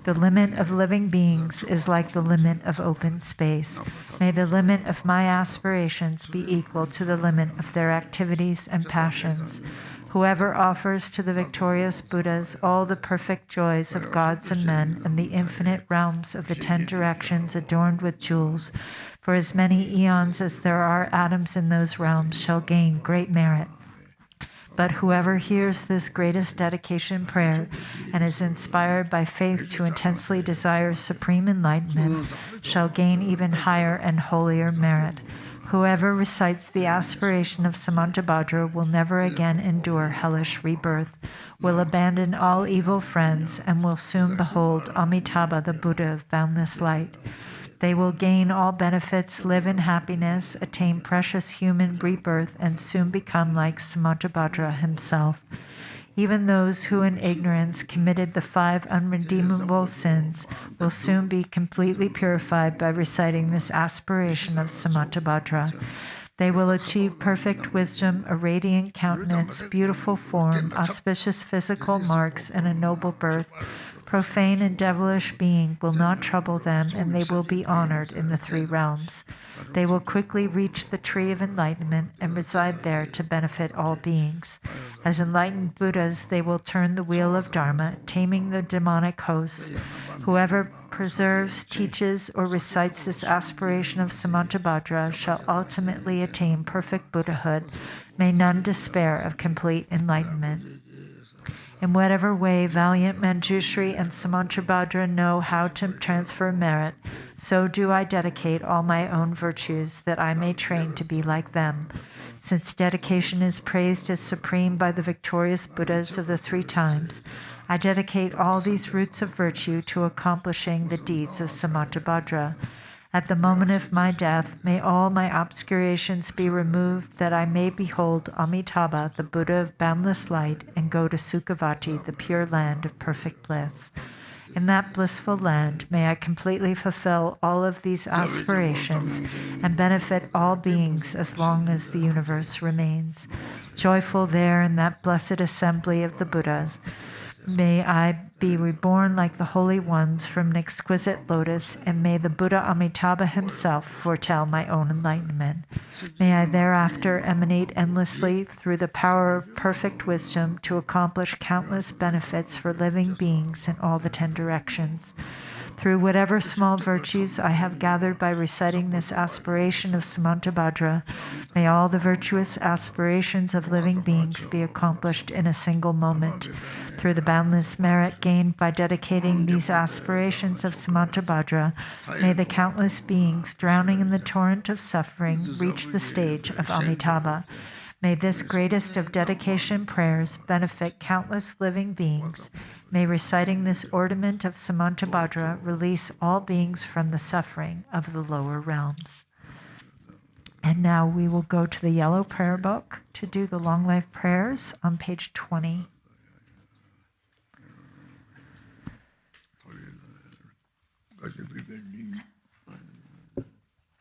Speaker 2: The limit of living beings is like the limit of open space. May the limit of my aspirations be equal to the limit of their activities and passions. Whoever offers to the victorious Buddhas all the perfect joys of gods and men and the infinite realms of the 10 directions adorned with jewels, for as many eons as there are atoms in those realms shall gain great merit. But whoever hears this greatest dedication prayer and is inspired by faith to intensely desire supreme enlightenment shall gain even higher and holier merit. Whoever recites the aspiration of Samantabhadra will never again endure hellish rebirth, will abandon all evil friends, and will soon behold Amitabha, the Buddha of boundless light. They will gain all benefits, live in happiness, attain precious human rebirth, and soon become like Samantabhadra himself. Even those who in ignorance committed the 5 unredeemable sins will soon be completely purified by reciting this aspiration of Samantabhadra. They will achieve perfect wisdom, a radiant countenance, beautiful form, auspicious physical marks, and a noble birth. Profane and devilish being will not trouble them, and they will be honored in the 3 realms. They will quickly reach the tree of enlightenment and reside there to benefit all beings. As enlightened Buddhas, they will turn the wheel of Dharma, taming the demonic hosts. Whoever preserves, teaches, or recites this aspiration of Samantabhadra shall ultimately attain perfect Buddhahood. May none despair of complete enlightenment. In whatever way valiant Manjushri and Samantabhadra know how to transfer merit, so do I dedicate all my own virtues that I may train to be like them. Since dedication is praised as supreme by the victorious Buddhas of the 3 times, I dedicate all these roots of virtue to accomplishing the deeds of Samantabhadra. At the moment of my death, may all my obscurations be removed, that I may behold Amitabha, the Buddha of boundless light, and go to Sukhavati, the pure land of perfect bliss. In that blissful land, may I completely fulfill all of these aspirations and benefit all beings as long as the universe remains. Joyful there in that blessed assembly of the Buddhas, may I be reborn like the holy ones from an exquisite lotus, and may the Buddha Amitabha himself foretell my own enlightenment. May I thereafter emanate endlessly through the power of perfect wisdom to accomplish countless benefits for living beings in all the 10 directions. Through whatever small virtues I have gathered by reciting this aspiration of Samantabhadra, may all the virtuous aspirations of living beings be accomplished in a single moment. Through the boundless merit gained by dedicating these aspirations of Samantabhadra, may the countless beings drowning in the torrent of suffering reach the stage of Amitabha. May this greatest of dedication prayers benefit countless living beings. May reciting this ornament of Samantabhadra release all beings from the suffering of the lower realms. And now we will go to the yellow prayer book to do the long life prayers on page 20.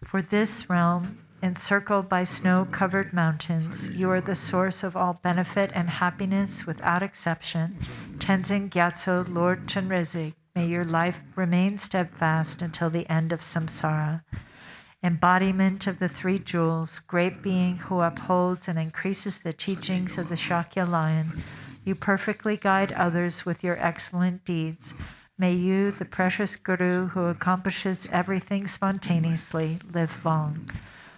Speaker 2: For this realm, encircled by snow-covered mountains, you are the source of all benefit and happiness without exception. Tenzin Gyatso, Lord Chenrezig, may your life remain steadfast until the end of samsara. Embodiment of the 3 jewels, great being who upholds and increases the teachings of the Shakya lion, you perfectly guide others with your excellent deeds. May you, the precious Guru who accomplishes everything spontaneously, live long.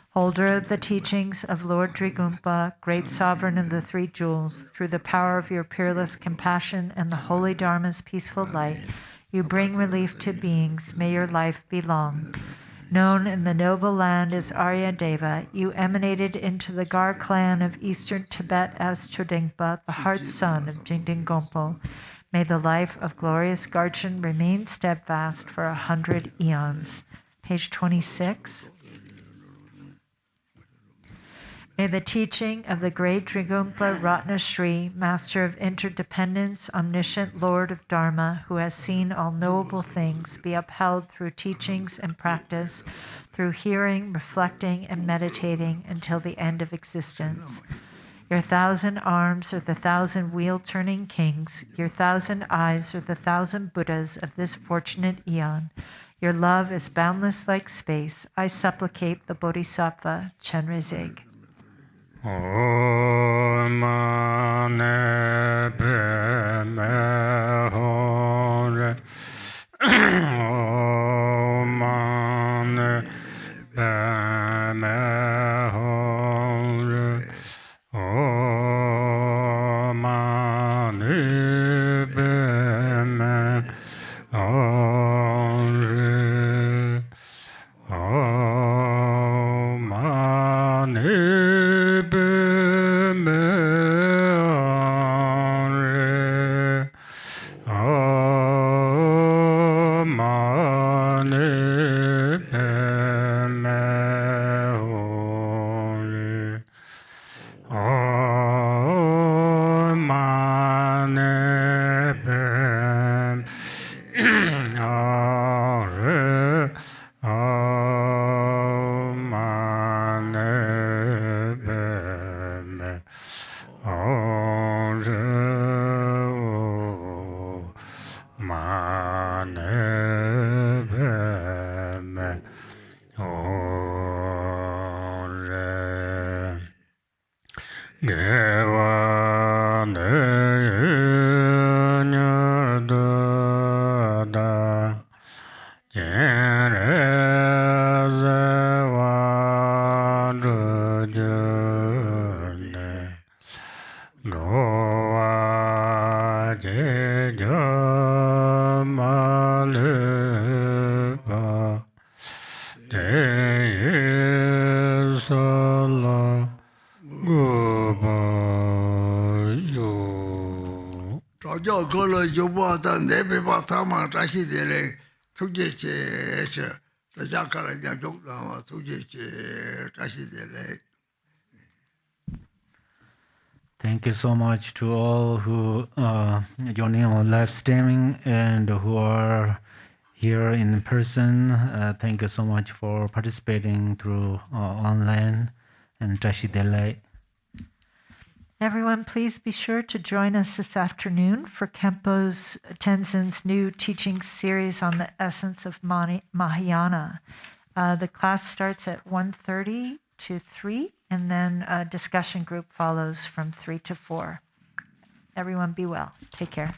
Speaker 2: Holder of the teachings of Lord Drigumpa, great sovereign of the 3 jewels, through the power of your peerless compassion and the holy Dharma's peaceful light, you bring relief to beings. May your life be long. Known in the noble land as Arya Deva, you emanated into the Gar clan of eastern Tibet as Chodingpa, the heart son of Jingding Gompo. May the life of glorious Garchen remain steadfast for 100 eons. Page 26. May the teaching of the great Drigumpa Ratna Shri, Master of Interdependence, Omniscient Lord of Dharma, who has seen all knowable things, be upheld through teachings and practice, through hearing, reflecting, and meditating until the end of existence. Your 1,000 arms are the 1,000 wheel-turning kings. Your 1,000 eyes are the 1,000 Buddhas of this fortunate eon. Your love is boundless like space. I supplicate the Bodhisattva Chenrezig.
Speaker 3: Om mane padme hore. Om mane padme hore. Om mane padme hore. Om mane
Speaker 4: 早过了就把到那边把他们这些的嘞，突击去是，大家看了讲中的嘛，突击去这些的嘞。
Speaker 1: Thank you so much to all who joining on live streaming and who are here in person. Thank you so much for participating through online and Tashi Delay.
Speaker 2: Everyone, please be sure to join us this afternoon for Khenpo's Tenzin's new teaching series on the essence of Mahayana. The class starts at 1:30 to 3, and then a discussion group follows from 3 to 4. Everyone be well. Take care.